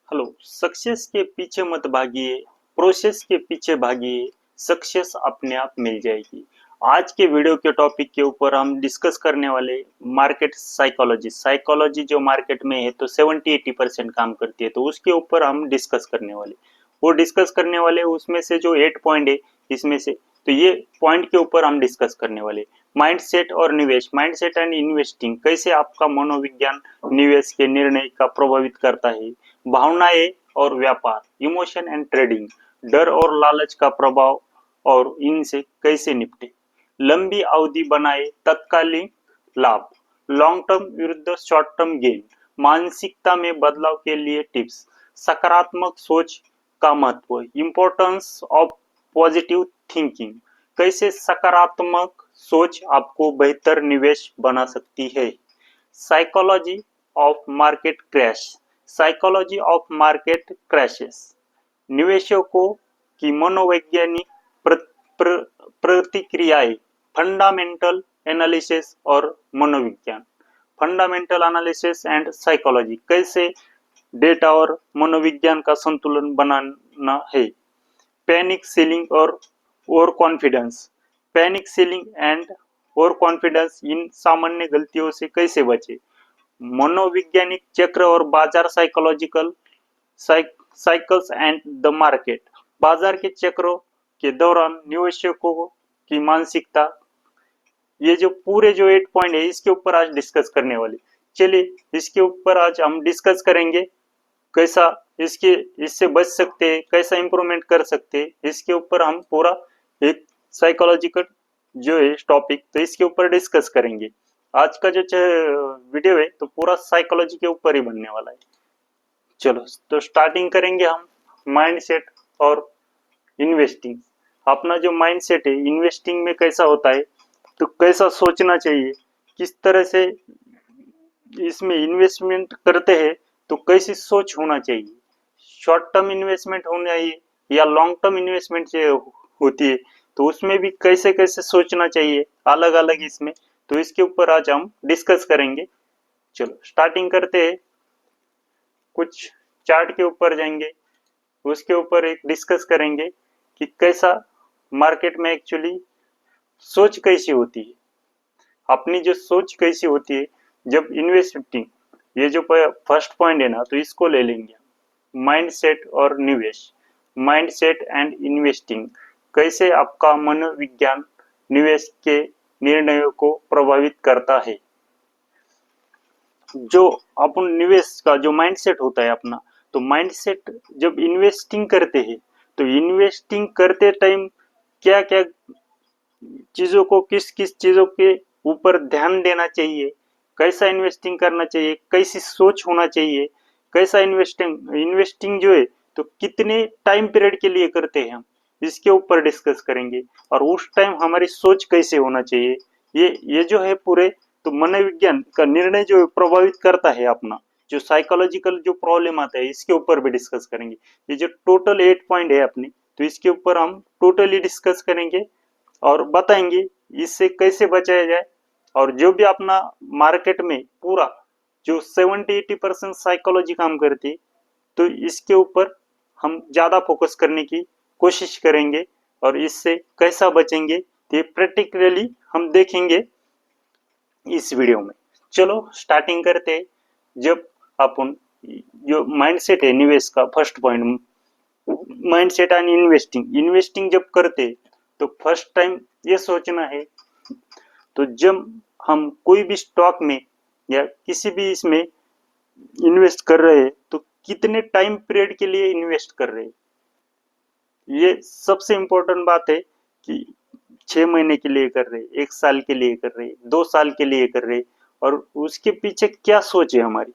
Hello. Success के पीछे मत भागिए, प्रोसेस के पीछे भागिए। सक्सेस अपने आप मिल जाएगी। आज के वीडियो के टॉपिक के ऊपर हम डिस्कस करने वाले मार्केट साइकोलॉजी। साइकोलॉजी जो मार्केट में है तो 70-80% काम करती है, तो उसके ऊपर हम डिस्कस करने वाले। वो डिस्कस करने वाले उसमें से जो 8 पॉइंट है इसमें से, तो ये पॉइंट के ऊपर हम डिस्कस करने वाले। माइंडसेट और निवेश, माइंडसेट एंड इन्वेस्टिंग, कैसे आपका मनोविज्ञान निवेश के निर्णय का प्रभावित करता है। भावनाएं और व्यापार, इमोशन एंड ट्रेडिंग, डर और लालच का प्रभाव और इनसे कैसे निपटे। लंबी अवधि बनाए तत्कालीन लाभ, लॉन्ग टर्म विरुद्ध शॉर्ट टर्म गेन, मानसिकता में बदलाव के लिए टिप्स, सकारात्मक सोच का महत्व, इम्पोर्टेंस ऑफ पॉजिटिव थिंकिंग, कैसे सकारात्मक सोच आपको बेहतर निवेश बना सकती है। Psychology of market crash, psychology of market crashes, निवेशकों की मनोवैज्ञानिक प्रतिक्रियाएं, फंडामेंटल एनालिसिस और मनोविज्ञान। फंडामेंटल एनालिसिस एंड साइकोलॉजी, कैसे डेटा और मनोविज्ञान का संतुलन बनाना है। पैनिक सेलिंग और over confidence, panic selling and over confidence, इन सामान्य गलतियों से कैसे बचे। मनोवैज्ञानिक चक्र और बाजार psychological cycles and the market, बाजार के चक्रों के दौरान निवेशकों की मानसिकता। ये जो पूरे जो 8 पॉइंट है इसके ऊपर आज डिस्कस करने वाले। चलिए इसके ऊपर आज हम डिस्कस करेंगे, कैसा इसके इससे बच सकते हैं, कैसा इंप्रूवमेंट कर सकते हैं। इसके ऊपर हम पूरा एक साइकोलॉजिकल जो है टॉपिक, तो इसके ऊपर डिस्कस करेंगे। आज का जो वीडियो है तो पूरा साइकोलॉजी के ऊपर ही बनने वाला है। चलो तो स्टार्टिंग करेंगे हम माइंडसेट और इन्वेस्टिंग। अपना जो माइंडसेट है इन्वेस्टिंग में कैसा होता है, तो कैसा सोचना चाहिए, किस तरह से इसमें इन्वेस्टमेंट करते हैं, तो कैसी सोच होना चाहिए। शॉर्ट टर्म इन्वेस्टमेंट होना चाहिए या लॉन्ग टर्म इन्वेस्टमेंट जो होती है, तो उसमें भी कैसे कैसे सोचना चाहिए, अलग अलग इसमें। तो इसके ऊपर आज हम डिस्कस करेंगे। चलो स्टार्टिंग करते हैं। कुछ चार्ट के ऊपर जाएंगे, उसके ऊपर एक डिस्कस करेंगे कि कैसा मार्केट में एक्चुअली सोच कैसी होती है, अपनी जो सोच कैसी होती है जब इन्वेस्टिंग। ये जो फर्स्ट पॉइंट है ना, तो इसको ले लेंगे माइंडसेट और निवेश। माइंडसेट एंड इन्वेस्टिंग, कैसे आपका मनोविज्ञान निवेश के निर्णयों को प्रभावित करता है। जो अपन निवेश का जो माइंडसेट होता है अपना, तो माइंडसेट जब इन्वेस्टिंग करते हैं, तो इन्वेस्टिंग करते टाइम क्या क्या चीजों को, किस किस चीजों के ऊपर ध्यान देना चाहिए, कैसा इन्वेस्टिंग करना चाहिए, कैसी सोच होना चाहिए, कैसा इन्वेस्टिंग इन्वेस्टिंग जो है तो कितने टाइम पीरियड के लिए करते हैं हम, इसके ऊपर डिस्कस करेंगे। और उस टाइम हमारी सोच कैसे होना चाहिए, ये जो है पूरे, तो मनोविज्ञान का निर्णय जो प्रभावित करता है अपना, जो साइकोलॉजिकल जो प्रॉब्लम आता है इसके ऊपर भी डिस्कस करेंगे। ये जो टोटल 8 पॉइंट है अपनी, तो इसके ऊपर हम टोटली डिस्कस करेंगे और बताएंगे इससे कैसे बचाया जाए। और जो भी अपना मार्केट में पूरा जो 70-80% साइकोलॉजी काम करती है, तो इसके ऊपर हम ज्यादा फोकस करने की कोशिश करेंगे और इससे कैसा बचेंगे ये प्रैक्टिकली हम देखेंगे इस वीडियो में। चलो स्टार्टिंग करते हैं। जब अपन जो माइंडसेट है निवेश का first point, mindset and investing, investing जब करते तो फर्स्ट टाइम ये सोचना है, तो जब हम कोई भी स्टॉक में या किसी भी इसमें इन्वेस्ट कर रहे हैं तो कितने टाइम पीरियड के लिए इन्वेस्ट कर रहे हैं। ये सबसे इम्पोर्टेंट बात है कि 6 महीने के लिए कर रहे, 1 साल के लिए कर रहे, 2 साल के लिए कर रहे, और उसके पीछे क्या सोच है हमारी।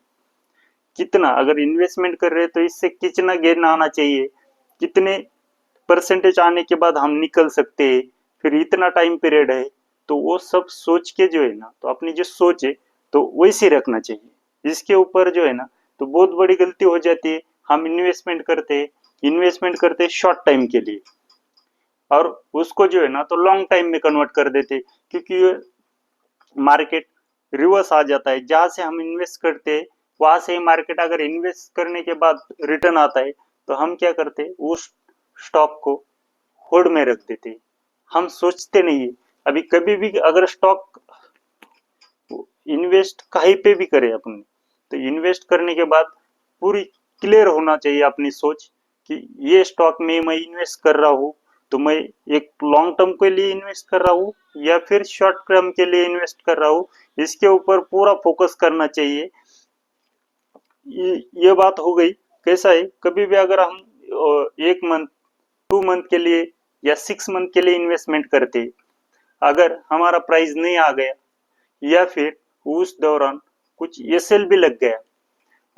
कितना अगर इन्वेस्टमेंट कर रहे हैं तो इससे कितना गेन आना चाहिए, कितने परसेंटेज आने के बाद हम निकल सकते हैं, फिर इतना टाइम पीरियड है। तो वो सब सोच के जो है ना, तो अपनी जो सोच है तो वैसे रखना चाहिए। इसके ऊपर जो है ना, तो बहुत बड़ी गलती हो जाती है। हम इन्वेस्टमेंट करते शॉर्ट टाइम के लिए, और उसको जो है ना तो लॉन्ग टाइम में कन्वर्ट कर देते, क्योंकि मार्केट रिवर्स आ जाता है। जहां से हम इन्वेस्ट करते वहां से मार्केट अगर इन्वेस्ट करने के बाद रिटर्न आता है तो हम क्या करते हैं, उस स्टॉक को होल्ड में रख देते हैं। हम सोचते नहीं है अभी कभी भी अगर स्टॉक इन्वेस्ट कहीं पे भी करें अपने, तो इन्वेस्ट करने के बाद पूरी क्लियर होना चाहिए अपनी सोच कि ये स्टॉक में मैं इन्वेस्ट कर रहा हूँ तो मैं एक लॉन्ग टर्म के लिए इन्वेस्ट कर रहा हूँ या फिर शॉर्ट टर्म के लिए इन्वेस्ट कर रहा हूँ, इसके ऊपर पूरा फोकस करना चाहिए। ये बात हो गई। कैसा है, कभी भी अगर हम एक मंथ, 2 मंथ के लिए या 6 मंथ के लिए इन्वेस्टमेंट करते, अगर हमारा प्राइस नहीं आ गया या फिर उस दौरान कुछ एसएल भी लग गया,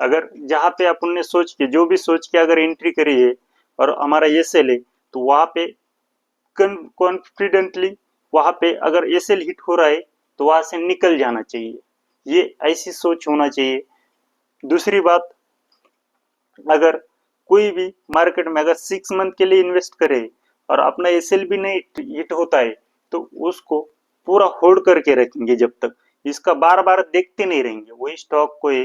अगर जहाँ पे अपन ने सोच के जो भी सोच के अगर एंट्री करी है और हमारा एसएल है, तो वहां पे कॉन्फिडेंटली वहां पे अगर एसएल हिट हो रहा है तो वहां से निकल जाना चाहिए। ये ऐसी सोच होना चाहिए। दूसरी बात, अगर कोई भी मार्केट में अगर 6 मंथ के लिए इन्वेस्ट करे और अपना एसएल भी नहीं हिट होता है तो उसको पूरा होल्ड करके रखेंगे जब तक, इसका बार बार देखते नहीं रहेंगे वही स्टॉक को है,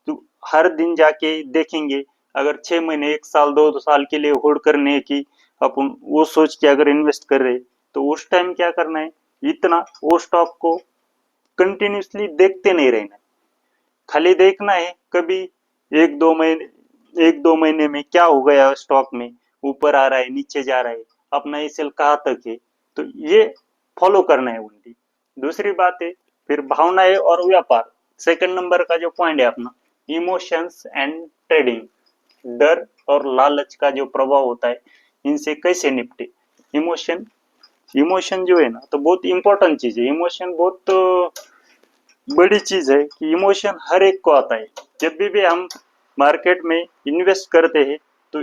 तो हर दिन जाके देखेंगे। अगर 6 महीने, 1 साल, 2 साल के लिए होल्ड करने की अपन वो सोच के अगर इन्वेस्ट कर रहे, तो उस टाइम क्या करना है, इतना वो स्टॉक को कंटिन्यूसली देखते नहीं रहना, खाली देखना है कभी 1-2 महीने में क्या हो गया स्टॉक में, ऊपर आ रहा है, नीचे जा रहा है, अपना एसएल कहाँ तक है, तो ये फॉलो करना है उनकी। दूसरी बात है फिर भावनाएं और व्यापार। सेकंड नंबर का जो पॉइंट है अपना, इमोशंस एंड ट्रेडिंग। डर और लालच का जो प्रभाव होता है, इनसे कैसे निपटे। इमोशन, इमोशन जो है ना तो बहुत इंपॉर्टेंट चीज है। इमोशन बहुत बड़ी चीज है कि इमोशन हर एक को आता है। जब भी हम मार्केट में इन्वेस्ट करते हैं तो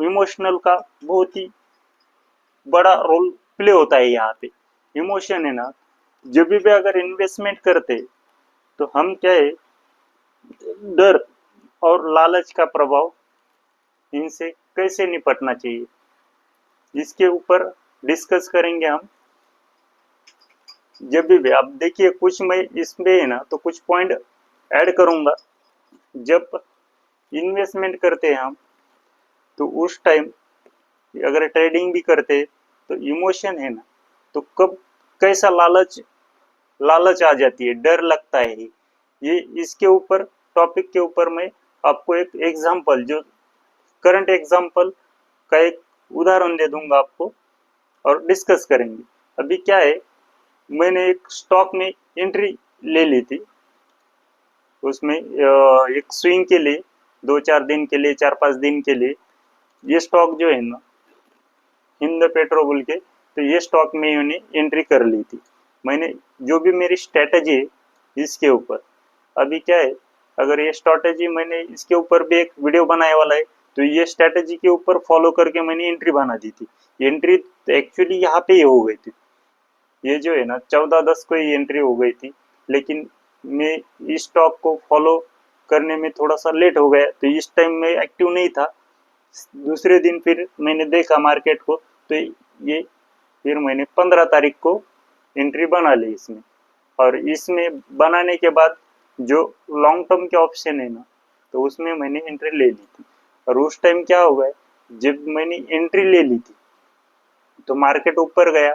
इमोशनल का बहुत ही बड़ा रोल प्ले होता है यहाँ पे। इमोशन है ना, जब भी अगर इन्वेस्टमेंट करते तो हम क्या है, डर और लालच का प्रभाव, इनसे कैसे निपटना चाहिए, इसके ऊपर डिस्कस करेंगे हम। जब भी आप देखिए कुछ मैं इसमें है ना तो कुछ पॉइंट ऐड करूंगा। जब इन्वेस्टमेंट करते हैं हम तो उस टाइम अगर ट्रेडिंग भी करते तो इमोशन है ना, तो कब कैसा लालच, लालच आ जाती है, डर लगता है। ये इसके ऊपर, टॉपिक के ऊपर मैं आपको एक एग्जांपल, जो करंट एग्जांपल का एक उदाहरण दे दूंगा आपको और डिस्कस करेंगे। अभी क्या है, मैंने एक स्टॉक में एंट्री ले ली थी, उसमें एक स्विंग के लिए 2-4 दिन के लिए, 4-5 दिन के लिए, ये स्टॉक जो है ना हिंद पेट्रोल के, तो ये स्टॉक में मैंने एंट्री कर ली थी। मैंने जो भी मेरी स्ट्रेटजी है इसके ऊपर, अभी क्या है, अगर ये स्ट्रेटजी मैंने इसके ऊपर भी एक वीडियो बनाने वाला है, तो ये स्ट्रेटजी के ऊपर फॉलो करके मैंने एंट्री बना दी थी। एंट्री एक्चुअली यहाँ पे ही हो गई थी, ये जो है ना 14-10 को ही एंट्री हो गई थी, लेकिन मैं इस स्टॉक को फॉलो करने में थोड़ा सा लेट हो गया, तो इस टाइम मैं एक्टिव नहीं था। दूसरे दिन फिर मैंने देखा मार्केट को, तो ये फिर मैंने 15 तारीख को एंट्री बना ली इसमें। और इसमें बनाने के बाद जो लॉन्ग टर्म के ऑप्शन है ना, तो उसमें मैंने एंट्री ले ली थी। और उस टाइम क्या हो गया, जब मैंने एंट्री ले ली थी तो मार्केट ऊपर गया,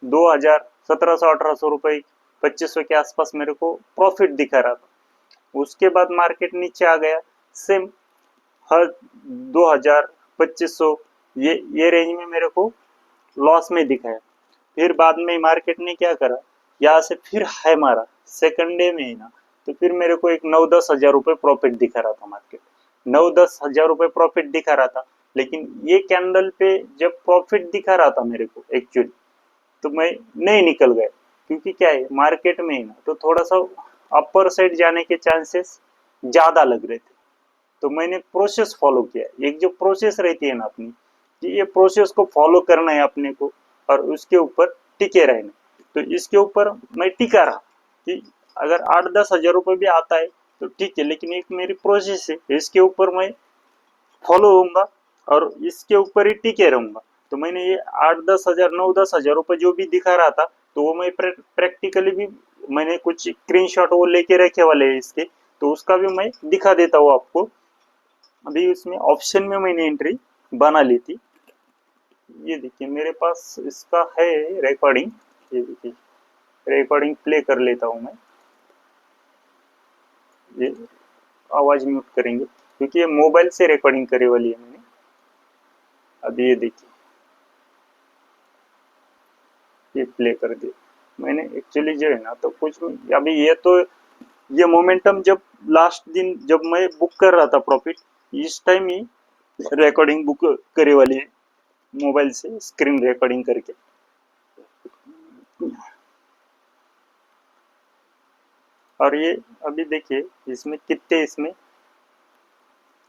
2000, 1700-1800 रुपये, 2500 के आसपास मेरे को प्रॉफिट दिखा रहा था। उसके बाद मार्केट नीचे आ गया, सेम हर 2000, 2500, ये रेंज में मेरे को लॉस में दिखाया। फिर बाद में मार्केट ने क्या करा, यहाँ से फिर हाई मारा सेकंड डे में ही ना, तो फिर मेरे को एक 9-10 हजार रुपये प्रॉफिट दिखा रहा था मार्केट, 9-10 हजार रुपये प्रॉफिट दिखा रहा था। लेकिन ये कैंडल पे जब प्रॉफिट दिखा रहा था मेरे को एक्चुअली, तो मैं नहीं निकल गया, क्योंकि क्या है मार्केट में ना तो थोड़ा सा अपर साइड जाने के चांसेस ज्यादा लग रहे थे। तो मैंने प्रोसेस फॉलो किया, एक जो प्रोसेस रहती है ना अपनी, कि ये प्रोसेस को फॉलो करना है अपने को और उसके ऊपर टिके रहना। तो इसके ऊपर मैं टिका रहा कि अगर 8-10 हजार रुपये भी आता है तो ठीक है, लेकिन एक मेरी प्रोसेस है, इसके ऊपर मैं फॉलो होऊंगा और इसके ऊपर ही टिके रहूंगा। तो मैंने ये 8-10 हजार, 9-10 हजार रुपये जो भी दिखा रहा था, तो वो मैं प्रैक्टिकली भी मैंने कुछ स्क्रीनशॉट वो लेके रखे वाले हैं इसके, तो उसका भी मैं दिखा देता हूँ आपको। अभी उसमें ऑप्शन में मैंने एंट्री बना ली थी। ये देखिए मेरे पास इसका है रिकॉर्डिंग। ये देखिए रिकॉर्डिंग प्ले कर लेता हूँ मैं। ये आवाज म्यूट करेंगे क्योंकि ये मोबाइल से रिकॉर्डिंग करे वाली है मैंने। अभी ये देखिए ये प्ले कर दिया मैंने। एक्चुअली जो है ना तो कुछ अभी ये तो ये मोमेंटम जब लास्ट दिन जब मैं बुक कर रहा था प्रॉफिट, इस टाइम ही रिकॉर्डिंग बुक करे वाली है मोबाइल से स्क्रीन रिकॉर्डिंग करके। और ये अभी देखिए इसमें कितने इसमें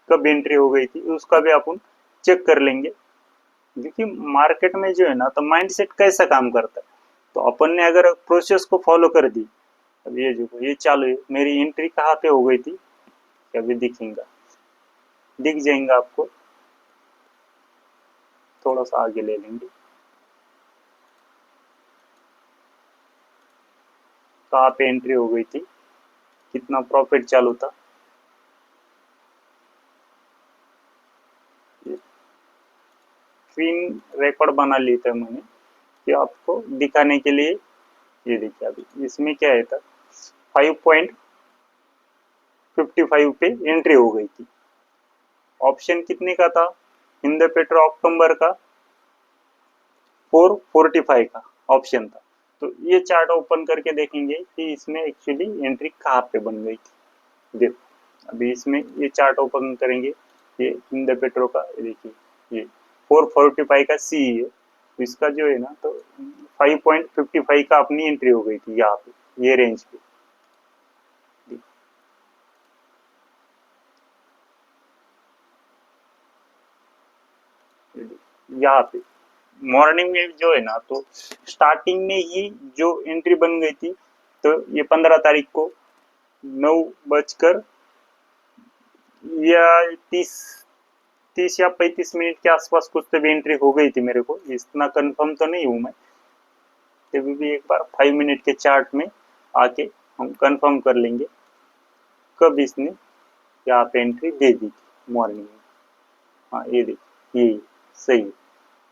कब एंट्री हो गई थी उसका भी अपन चेक कर लेंगे। क्योंकि मार्केट में जो है ना तो माइंडसेट कैसा काम करता है, तो अपन ने अगर प्रोसेस को फॉलो कर दी। अब ये जो ये चालू है, मेरी एंट्री कहाँ पे हो गई थी अभी दिखेगा, दिख जाएगा आपको। थोड़ा सा आगे ले लेंगे, कहाँ पे एंट्री हो गई थी, कितना प्रॉफिट चालू था। स्क्रीन रिकॉर्ड बना लिया था मैंने कि आपको दिखाने के लिए। ये देखिए अभी इसमें क्या है था 5.55 पे एंट्री हो गई थी। ऑप्शन कितने का था, इन द पेट्रो अक्टूबर का 445 का ऑप्शन था। तो ये चार्ट ओपन करके देखेंगे कि इसमें एक्चुअली एंट्री कहाँ पे बन गई थी। देखो अभी इसमें ये चार्ट ओपन करेंगे, ये इन द पेट्रो का देखिए ये 445 का सी है। तो इसका जो है ना तो 5.55 का अपनी एंट्री हो गई थी यहाँ पे, ये रेंज पे। यहाँ पे मॉर्निंग में जो है ना तो स्टार्टिंग में ही जो एंट्री बन गई थी, तो ये 15 तारीख को 9 बजकर या 30 या 35 मिनट के आसपास कुछ तो भी एंट्री हो गई थी। मेरे को इतना कंफर्म तो नहीं हूँ मैं, तभी भी एक बार 5 मिनट के चार्ट में आके हम कंफर्म कर लेंगे कब इसने यहाँ पे एंट्री दे दी थी मॉर्निंग में। हाँ ये देखिए ये सही है,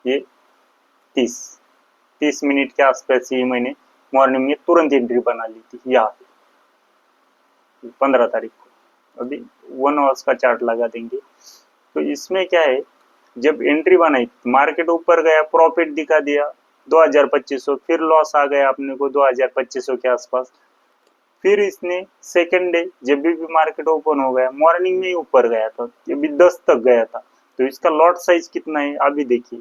ये 30 मिनट के आसपास ही मैंने मॉर्निंग में तुरंत एंट्री बना ली थी यहाँ पे 15 तारीख को। अभी 1 आवर्स का चार्ट लगा देंगे। तो इसमें क्या है, जब एंट्री बनाई मार्केट ऊपर गया, प्रॉफिट दिखा दिया 2200, फिर लॉस आ गया अपने को 2200 के आसपास। फिर इसने सेकेंड डे जब भी मार्केट ओपन हो गया मॉर्निंग में ही ऊपर गया था, ये भी 10 तक गया था। तो इसका लॉट साइज कितना है अभी देखिए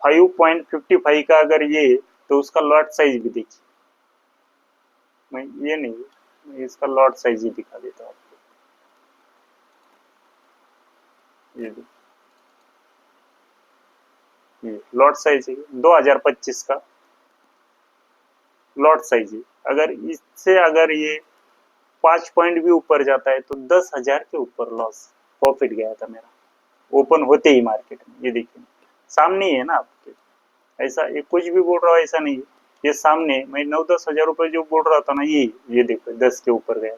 5.55 का अगर ये तो उसका लॉट साइज भी देखिए। मैं ये नहीं, मैं इसका लॉट साइज ही दिखा देता हूँ आपको। ये ये लॉट साइज है 2025 का लॉट साइज है। अगर इससे अगर ये 5 पॉइंट भी ऊपर जाता है तो 10,000 के ऊपर लॉस प्रॉफिट गया था मेरा ओपन होते ही मार्केट में। ये देखिए सामने ही है ना आपके, ऐसा ये कुछ भी बोल रहा हूँ ऐसा नहीं है, ये सामने मैं 9-10 हजार रुपए जो बोल रहा था ना, ये देखो 10 के ऊपर गया,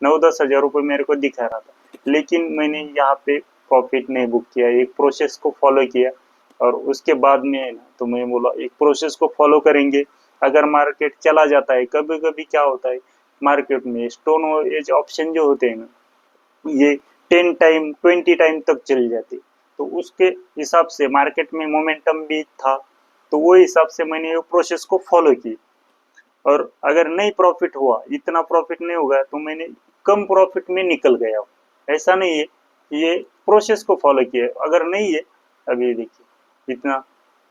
9-10 हजार रुपए मेरे को दिखा रहा था। लेकिन मैंने यहाँ पे प्रॉफिट नहीं बुक किया, एक प्रोसेस को फॉलो किया। और उसके बाद में है ना तो मैं बोला एक प्रोसेस को फॉलो करेंगे। अगर मार्केट चला जाता है, कभी कभी क्या होता है मार्केट में स्टोन एज ऑप्शन जो होते हैं ना, ये 10 टाइम 20 टाइम तक चल जाती। तो उसके हिसाब से मार्केट में मोमेंटम भी था, तो वो हिसाब से मैंने ये प्रोसेस को फॉलो की। और अगर नहीं प्रॉफिट हुआ, इतना प्रॉफिट नहीं होगा, तो मैंने कम प्रॉफिट में निकल गया। ऐसा नहीं है, ये प्रोसेस को फॉलो किया। अगर नहीं है, अभी देखिए इतना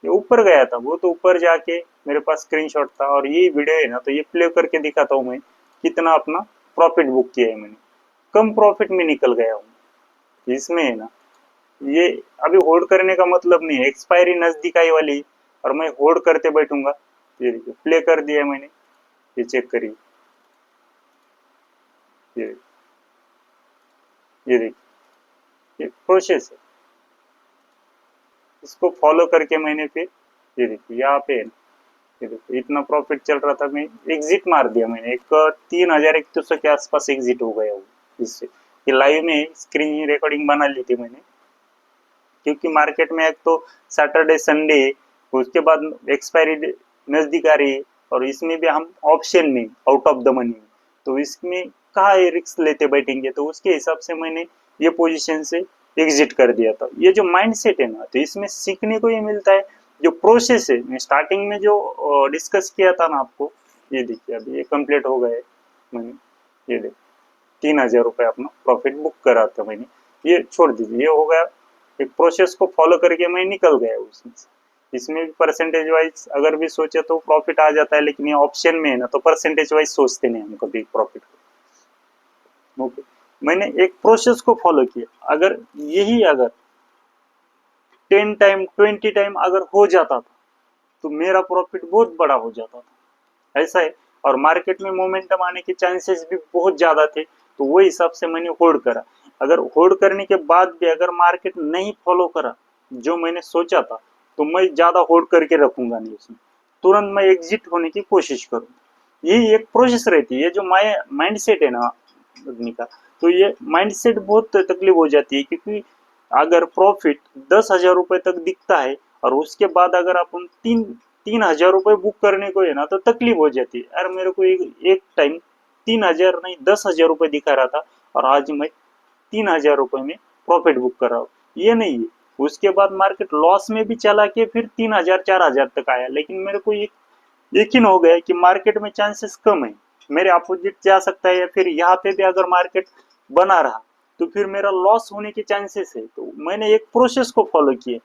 ये ऊपर गया था, वो तो ऊपर जाके मेरे पास स्क्रीनशॉट था। और ये वीडियो है ना तो ये प्ले करके दिखाता हूँ मैं कितना अपना प्रॉफिट बुक किया है मैंने, कम प्रॉफिट में निकल गया हूँ इसमें है ना। ये अभी होल्ड करने का मतलब नहीं है, एक्सपायरी नजदीक आई वाली और मैं होल्ड करते बैठूंगा। ये देखिए प्ले कर दिया मैंने, ये चेक करिए, ये ये देखिए ये प्रोसेस है, इसको फॉलो करके मैंने फिर ये देखिए यहाँ पे ये देखो इतना प्रॉफिट चल रहा था, मैं एग्जिट मार दिया मैंने, एक 3100 के आसपास एग्जिट हो गया वो इससे। ये लाइव में स्क्रीन रिकॉर्डिंग बना ली थी मैंने, क्योंकि मार्केट में एक तो सैटरडे संडे, उसके बाद एक्सपायरी नजदीक आ रही है, और इसमें भी हम ऑप्शन में आउट ऑफ द मनी, तो इसमें कहाँ रिस्क लेते बैठेंगे, तो उसके हिसाब से मैंने ये पोजीशन से एग्जिट कर दिया था। ये जो माइंडसेट है ना, तो इसमें सीखने को ये मिलता है, जो प्रोसेस है मैं स्टार्टिंग में जो डिस्कस किया था ना आपको, ये देखिए अभी ये कंप्लीट हो गए मैंने, ये देखिए 3000 रुपये अपना प्रॉफिट बुक करा था मैंने, ये छोड़ दीजिए, ये हो गया एक प्रोसेस को फॉलो करके मैं निकल गया उसमें से। इसमें भी परसेंटेज वाइज अगर भी सोचे तो प्रॉफिट आ जाता है, लेकिन ये ऑप्शन में है ना, तो परसेंटेज वाइज सोचते नहीं हम कभी प्रॉफिट को। ओके, मैंने एक प्रोसेस को फॉलो किया, अगर यही अगर 10 टाइम 20 टाइम अगर हो जाता था, तो मेरा प्रॉफिट बहुत बड़ा हो जाता था, ऐसा है। और मार्केट में मोमेंटम आने के चांसेस भी बहुत ज्यादा थे, तो वो हिसाब से मैंने होल्ड करा। अगर होल्ड करने के बाद भी अगर मार्केट नहीं फॉलो करा जो मैंने सोचा था, तो मैं ज्यादा होल्ड करके रखूंगा नहीं उसमें, तुरंत मैं एग्जिट होने की कोशिश करूंगा। यही एक प्रोसेस रहती है, ये जो माइंड सेट है ना आदमी का, तो ये माइंड सेट बहुत तकलीफ हो जाती है, क्योंकि अगर प्रॉफिट 10,000 रुपए तक दिखता है, और उसके बाद अगर अपन 3,000 रुपए बुक करने को है ना, तो तकलीफ हो जाती है। यार मेरे को एक टाइम 3,000 नहीं 10,000 रुपए दिखा रहा था, और आज मैं 3,000 रुपए में प्रॉफिट बुक कर रहा हूँ, ये नहीं है। उसके बाद मार्केट लॉस में भी चला के फिर 3,000 4,000 तक आया, लेकिन मेरे को ये यकीन हो गया कि मार्केट में चांसेस कम है, मेरे अपोजिट जा सकता है, या फिर यहाँ पे भी अगर मार्केट बना रहा तो फिर मेरा लॉस होने के चांसेस है। तो मैंने एक प्रोसेस को फॉलो किया,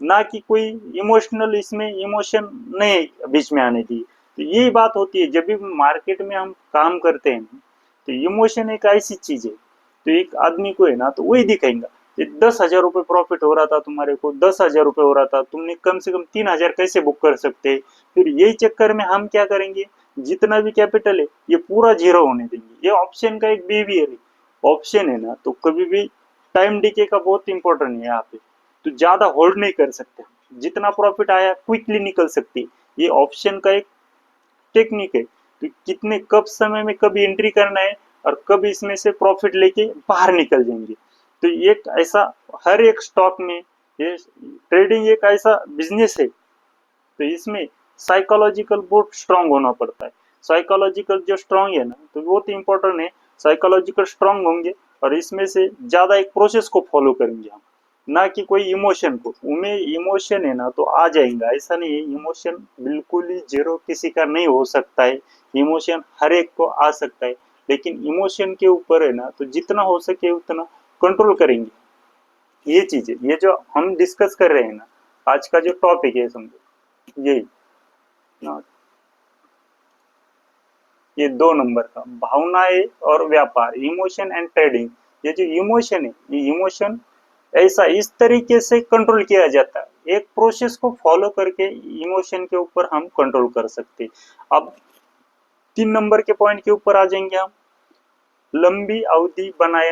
ना कि कोई इमोशनल, इसमें इमोशन नहीं बीच में आने दी। तो यही बात होती है जब भी मार्केट में हम काम करते हैं, तो इमोशन एक ऐसी चीज है, तो एक आदमी को है ना, तो वही दिखाएगा। 10,000 रुपये प्रॉफिट हो रहा था तुम्हारे को, 10,000 रुपये हो रहा था, तुमने कम से कम 3,000 कैसे बुक कर सकते। फिर यही चक्कर में हम क्या करेंगे, जितना भी कैपिटल है ये पूरा जीरो होने देंगे। ये ऑप्शन का एक बिहेवियर है, ऑप्शन है ना, तो कभी भी टाइम डिके का बहुत इंपॉर्टेंट है यहाँ पे। तो ज्यादा होल्ड नहीं कर सकते, जितना प्रॉफिट आया क्विकली निकल सकती है, ये ऑप्शन का एक टेक्निक है। तो कितने कब समय में कभी एंट्री करना है, और कब इसमें से प्रॉफिट लेके बाहर निकल जाएंगे। तो एक ऐसा, हर एक स्टॉक में ये ट्रेडिंग एक ऐसा बिजनेस है, तो इसमें साइकोलॉजिकल बहुत स्ट्रांग होना पड़ता है। साइकोलॉजिकल जो स्ट्रांग है ना, तो बहुत इंपॉर्टेंट है। साइकोलॉजिकल स्ट्रांग होंगे, और इसमें से ज्यादा एक प्रोसेस को फॉलो करेंगे हम, ना कि कोई इमोशन को। उनमें इमोशन है ना, तो आ जाएगा, ऐसा नहीं है। इमोशन बिल्कुल ही जीरो किसी का नहीं हो सकता है, इमोशन हर एक को आ सकता है, लेकिन इमोशन के ऊपर है ना, तो जितना हो सके उतना कंट्रोल करेंगे। ये चीजें, ये जो हम डिस्कस कर रहे हैं ना, आज का जो टॉपिक है समझो यही ना, ये 2 नंबर का भावनाएं और व्यापार, इमोशन एंड ट्रेडिंग। ये जो इमोशन है, ये इमोशन ऐसा इस तरीके से कंट्रोल किया जाता है, एक प्रोसेस को फॉलो करके इमोशन के ऊपर हम कंट्रोल कर सकते हैं। अब 3 नंबर के पॉइंट के ऊपर आ जाएंगे हम, लंबी अवधि बनाए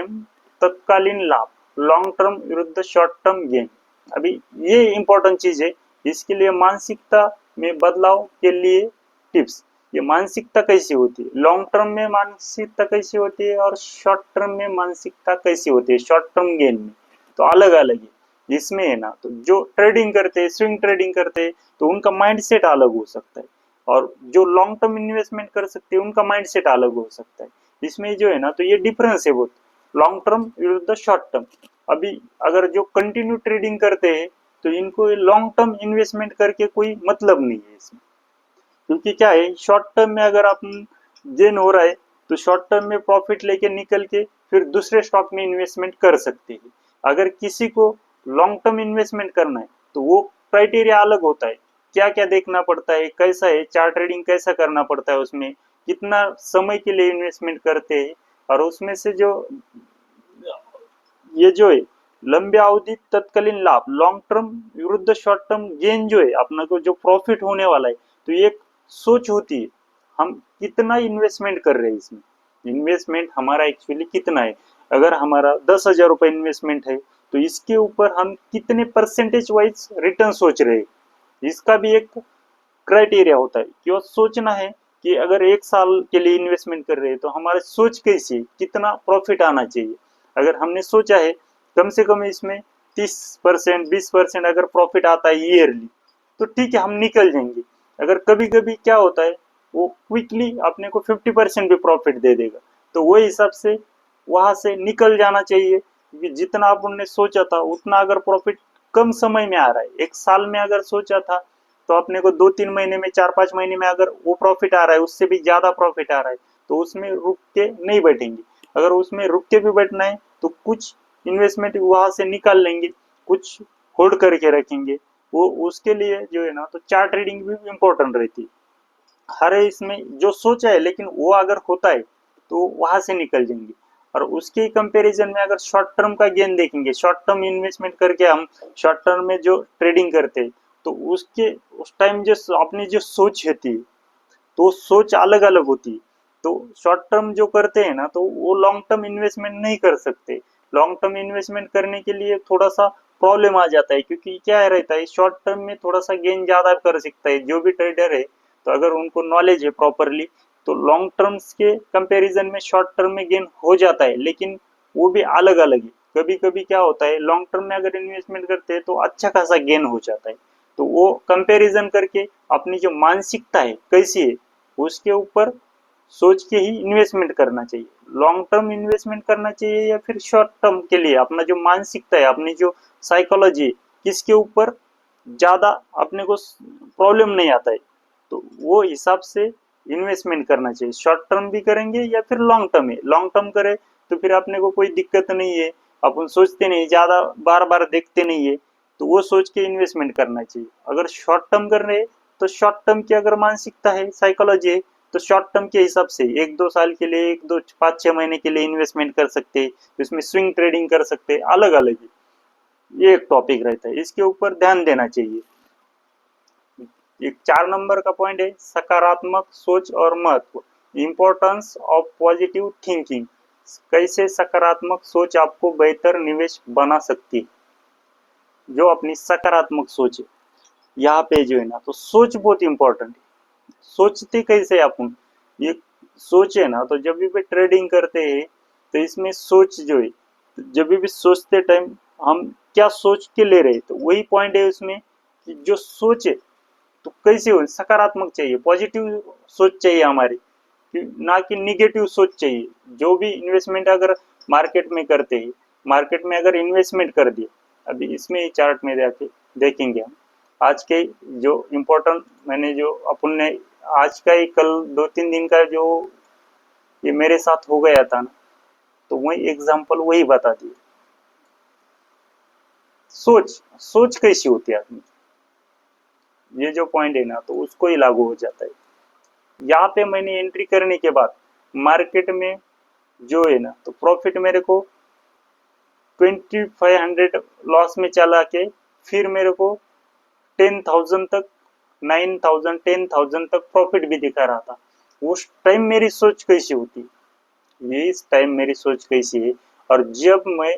तत्कालीन लाभ, लॉन्ग टर्म विरुद्ध शॉर्ट टर्म गेन। अभी ये इंपॉर्टेंट चीज है, इसके लिए मानसिकता में बदलाव के लिए टिप्स। ये मानसिकता कैसी होती है, लॉन्ग टर्म में मानसिकता कैसी होती है, और शॉर्ट टर्म में मानसिकता कैसी होती है, शॉर्ट टर्म गेन में तो अलग अलग है। इसमें है ना, तो जो ट्रेडिंग करते हैं, स्विंग ट्रेडिंग करते हैं, तो उनका माइंडसेट अलग हो सकता है, और जो लॉन्ग टर्म इन्वेस्टमेंट कर सकते हैं उनका माइंडसेट अलग हो सकता है। इसमें जो है ना, तो ये डिफरेंस है बहुत, लॉन्ग टर्म विरुद्ध शॉर्ट टर्म। अभी अगर जो कंटिन्यू ट्रेडिंग करते हैं, तो इनको लॉन्ग टर्म इन्वेस्टमेंट करके कोई मतलब नहीं है इसमें, क्योंकि क्या है, शॉर्ट टर्म में अगर आप गेन हो रहा है, तो शॉर्ट टर्म में प्रॉफिट लेके निकल के फिर दूसरे स्टॉक में इन्वेस्टमेंट कर सकते हैं। अगर किसी को लॉन्ग टर्म इन्वेस्टमेंट करना है, तो वो क्राइटेरिया अलग होता है, क्या क्या देखना पड़ता है, कैसा है चार्ट ट्रेडिंग, कैसा करना पड़ता है, उसमें कितना समय के लिए इन्वेस्टमेंट करते हैं, और उसमें से जो ये जो है लंबे अवधि तत्कालीन लाभ, लॉन्ग टर्म विरुद्ध शॉर्ट टर्म गेन, जो है अपना को जो प्रॉफिट होने वाला है, तो ये एक सोच होती है, हम कितना इन्वेस्टमेंट कर रहे हैं इसमें, इन्वेस्टमेंट हमारा एक्चुअली कितना है। अगर हमारा 10,000 रुपये इन्वेस्टमेंट है, तो इसके ऊपर हम कितने परसेंटेज वाइज रिटर्न सोच रहे हैं, इसका भी एक क्राइटेरिया होता है कि वो सोचना है कि अगर 1 साल के लिए इन्वेस्टमेंट कर रहे हैं तो हमारा सोच कैसी है, कितना प्रॉफिट आना चाहिए। अगर हमने सोचा है कम से कम इसमें 30% 20% अगर प्रॉफिट आता है ईयरली तो ठीक है, हम निकल जाएंगे। अगर कभी कभी क्या होता है वो क्विकली अपने को 50% भी प्रॉफिट दे देगा, तो वो हिसाब से वहां से निकल जाना चाहिए, क्योंकि जितना अपन ने सोचा था उतना अगर प्रॉफिट कम समय में आ रहा है, 1 साल में अगर सोचा था तो अपने को 2-3 महीने में 4-5 महीने में अगर वो प्रॉफिट आ रहा है, उससे भी ज्यादा प्रॉफिट आ रहा है, तो उसमें रुक के नहीं बैठेंगे। अगर उसमें रुक के भी बैठना है तो कुछ इन्वेस्टमेंट वहां से निकाल लेंगे, कुछ होल्ड करके रखेंगे। वो उसके लिए जो है ना, तो चार्ट रीडिंग भी इम्पोर्टेंट रहती है। हर इसमें जो सोचा है लेकिन वो अगर होता है तो वहां से निकल जाएंगे। और उसके कंपैरिजन में अगर शॉर्ट टर्म का गेन देखेंगे, शॉर्ट टर्म इन्वेस्टमेंट करके हम शॉर्ट टर्म में जो ट्रेडिंग करते हैं तो उसके उस टाइम जो अपनी जो सोच होती है तो सोच अलग अलग होती है। तो शॉर्ट टर्म जो करते हैं ना तो वो लॉन्ग टर्म इन्वेस्टमेंट नहीं कर सकते। लॉन्ग टर्म इन्वेस्टमेंट करने के लिए थोड़ा सा प्रॉब्लम आ जाता है, क्योंकि क्या रहता है शॉर्ट टर्म में थोड़ा सा गेन ज्यादा कर सकता है जो भी ट्रेडर है, तो अगर उनको नॉलेज है प्रॉपरली तो लॉन्ग टर्म्स के कंपैरिजन में शॉर्ट टर्म में गेन हो जाता है, लेकिन वो भी अलग अलग है। कभी कभी क्या होता है लॉन्ग टर्म में अगर इन्वेस्टमेंट करते हैं तो अच्छा खासा गेन हो जाता है। तो वो कंपैरिजन करके अपनी जो मानसिकता है कैसी है उसके ऊपर सोच के ही इन्वेस्टमेंट करना चाहिए। लॉन्ग टर्म इन्वेस्टमेंट करना चाहिए या फिर शॉर्ट टर्म के लिए अपना जो मानसिकता है, अपनी जो साइकोलॉजी है, किसके ऊपर ज्यादा अपने को प्रॉब्लम नहीं आता है, तो वो हिसाब से इन्वेस्टमेंट करना चाहिए। शॉर्ट टर्म भी करेंगे या फिर लॉन्ग टर्म है, लॉन्ग टर्म करे तो फिर अपने को कोई दिक्कत नहीं है, अपन सोचते नहीं ज्यादा, बार बार देखते नहीं है, तो वो सोच के इन्वेस्टमेंट करना चाहिए। अगर शॉर्ट टर्म कर रहे हैं तो शॉर्ट टर्म की अगर मानसिकता है, साइकोलॉजी है, तो शॉर्ट टर्म के हिसाब से 1-2 साल के लिए, 1-2 5-6 महीने के लिए इन्वेस्टमेंट कर सकते हैं, इसमें स्विंग ट्रेडिंग कर सकते हैं, अलग अलग है। ये एक टॉपिक रहता है, इसके ऊपर ध्यान देना चाहिए। एक 4 नंबर का पॉइंट है सकारात्मक सोच और महत्व, इम्पोर्टेंस ऑफ पॉजिटिव थिंकिंग। कैसे सकारात्मक सोच आपको बेहतर निवेश बना सकती है। जो अपनी सकारात्मक सोच है, यहाँ पे जो है ना तो सोच बहुत इंपॉर्टेंट है। सोचते कैसे अपन, ये सोच है ना, तो जब भी ट्रेडिंग करते हैं तो इसमें सोच जो है, जब भी सोचते टाइम हम क्या सोच के ले रहे हैं, तो वही पॉइंट है उसमें कि जो सोच है तो कैसे हो, सकारात्मक चाहिए, पॉजिटिव सोच चाहिए हमारी, ना कि निगेटिव सोच चाहिए। जो भी इन्वेस्टमेंट अगर मार्केट में करते हैं, मार्केट में अगर इन्वेस्टमेंट कर दिए, अभी इसमें चार्ट में जाके देखेंगे हम आज के जो इम्पोर्टेंट, मैंने जो अपन ने आज का ही कल 2-3 दिन का जो ये मेरे साथ हो गया था ना, तो वही एग्जांपल वही बता दिए। सोच सोच कैसी होती है आदमी, ये जो पॉइंट है ना तो उसको ही लागू हो जाता है। यहाँ पे मैंने एंट्री करने के बाद मार्केट में जो है ना तो प्रॉफिट मेरे को 2500 लॉस में चला के फिर मेरे को 10,000 तक, 9,000 10,000 तक प्रॉफिट भी दिखा रहा था। उस टाइम मेरी सोच कैसी होती, ये इस टाइम मेरी सोच कैसी है। और जब मैं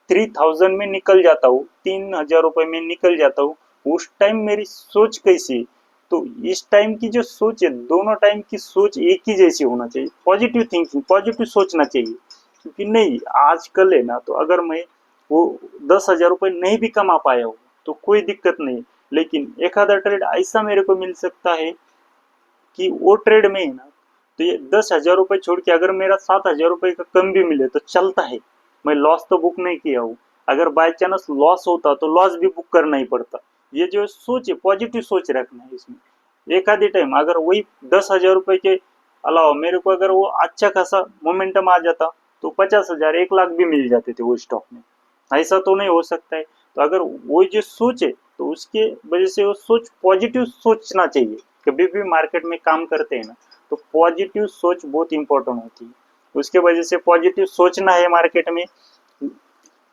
3,000 में निकल जाता हूँ, 3,000 रुपए में निकल जाता हूँ, उस टाइम मेरी सोच कैसी है। तो इस टाइम की जो सोच है, दोनों टाइम की सोच एक ही जैसी होना चाहिए, पॉजिटिव थिंकिंग, पॉजिटिव सोचना चाहिए। क्योंकि नहीं आजकल है ना तो अगर मैं वो 10,000 रुपये नहीं भी कमा पाया हूँ तो कोई दिक्कत नहीं, लेकिन एक आधा ट्रेड ऐसा मेरे को मिल सकता है कि वो ट्रेड में है ना तो ये 10,000 रुपये छोड़ के अगर मेरा 7,000 रुपये का कम भी मिले तो चलता है, मैं लॉस तो बुक नहीं किया हूँ। अगर बाय चांस लॉस होता तो लॉस भी बुक करना ही पड़ता। ये जो सोच है, पॉजिटिव सोच रखना है इसमें। एक आधे टाइम अगर वही 10,000 रुपये के अलावा मेरे को अगर वो अच्छा खासा मोमेंटम आ जाता तो 50,000 1 लाख भी मिल जाते थे वो स्टॉक में। ऐसा तो नहीं हो सकता है। तो अगर वो जो सोच है तो उसके वजह से वो सोच, पॉजिटिव सोचना चाहिए। कभी भी मार्केट में काम करते हैं ना तो पॉजिटिव सोच बहुत इंपॉर्टेंट होती है। उसके वजह से पॉजिटिव सोचना है मार्केट में।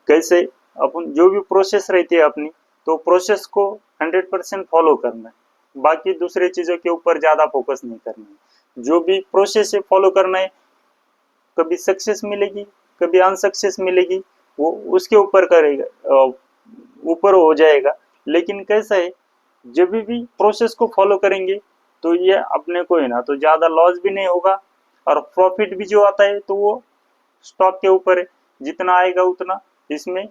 कैसे अपन जो भी प्रोसेस रहती है अपनी, तो प्रोसेस को 100% फॉलो करना है, बाकी दूसरे चीजों के ऊपर ज्यादा फोकस नहीं करना है। जो भी प्रोसेस है फॉलो करना है, कभी सक्सेस मिलेगी कभी अनसक्सेस मिलेगी, वो उसके ऊपर करेगा, ऊपर हो जाएगा। लेकिन कैसा है जब भी प्रोसेस को फॉलो करेंगे तो ये अपने को है ना तो ज़्यादा लॉस भी नहीं होगा, और प्रॉफिट भी जो आता है तो वो स्टॉक के ऊपर है, जितना आएगा उतना इसमें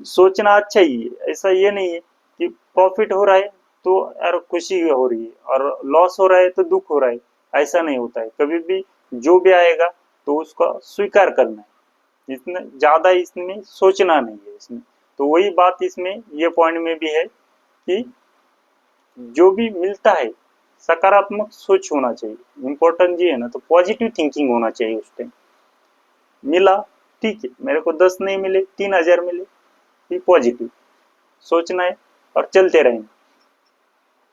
सोचना अच्छा ही है। ऐसा ये नहीं है कि प्रॉफिट हो रहा है तो यार खुशी हो रही है और लॉस हो रहा है तो दुख हो रहा है, ऐसा नहीं होता है कभी भी। जो भी आएगा तो उसका स्वीकार करना है, इतना ज़्यादा इसमें सोचना नहीं है इसमें। तो वही बात इसमें ये पॉइंट में भी है कि जो भी मिलता है सकारात्मक सोच होना चाहिए। इम्पोर्टेंट ये है ना तो पॉजिटिव थिंकिंग होना चाहिए उस टाइम। मिला, ठीक है, मेरे को 10 नहीं मिले, 3,000 मिले, भी पॉजिटिव सोचना है और चलते रहेंगे।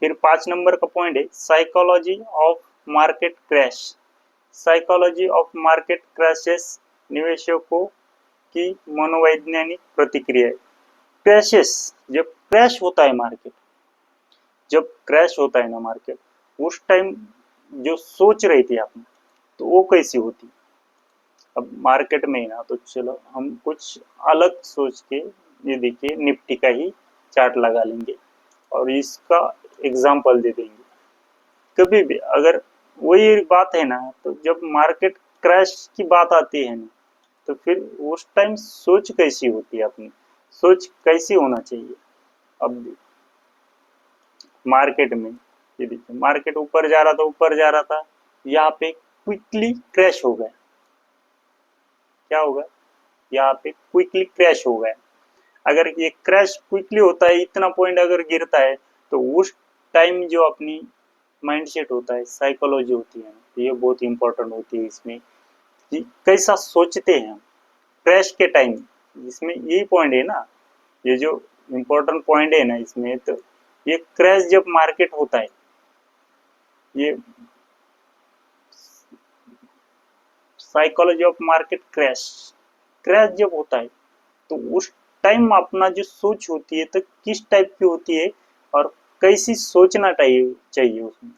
फिर 5 नंबर का पॉइंट है psychology of market crash. Psychology of market crashes निवेशकों की मनोवैज्ञानिक प्रतिक्रिया। क्रैशेस, जब क्रैश होता है मार्केट, जब क्रैश होता है ना मार्केट, उस टाइम जो सोच रही थी आपने तो वो कैसी होती। अब मार्केट में ना तो चलो हम कुछ अलग सोच के, ये देखिए निफ्टी का ही चार्ट लगा लेंगे और इसका एग्जाम्पल दे देंगे। कभी भी अगर वही बात है ना तो जब मार्केट क्रैश की बात आती है ना तो फिर उस टाइम सोच कैसी होती है अपनी, सोच कैसी होना चाहिए। अब मार्केट में ये देखिए मार्केट ऊपर जा रहा था, ऊपर जा रहा था, यहाँ पे क्विकली क्रैश हो गया। क्या होगा, यहाँ पे क्विकली क्रैश हो गया। अगर ये क्रैश क्विकली होता है, इतना पॉइंट अगर गिरता है तो उस टाइम जो अपनी माइंडसेट होता है, साइकोलॉजी होती है, ये बहुत इंपॉर्टेंट होती है इसमें कि कैसा सोचते हैं हम क्रैश के टाइम। इसमें यही पॉइंट है ना, ये जो इम्पोर्टेंट पॉइंट है ना इसमें, तो ये क्रैश जब मार्केट होता है, ये psychology of market crash, crash जब होता है तो उस टाइम अपना जो सोच होती है तो किस टाइप की होती है और कैसी सोचना चाहिए चाहिए उसमें।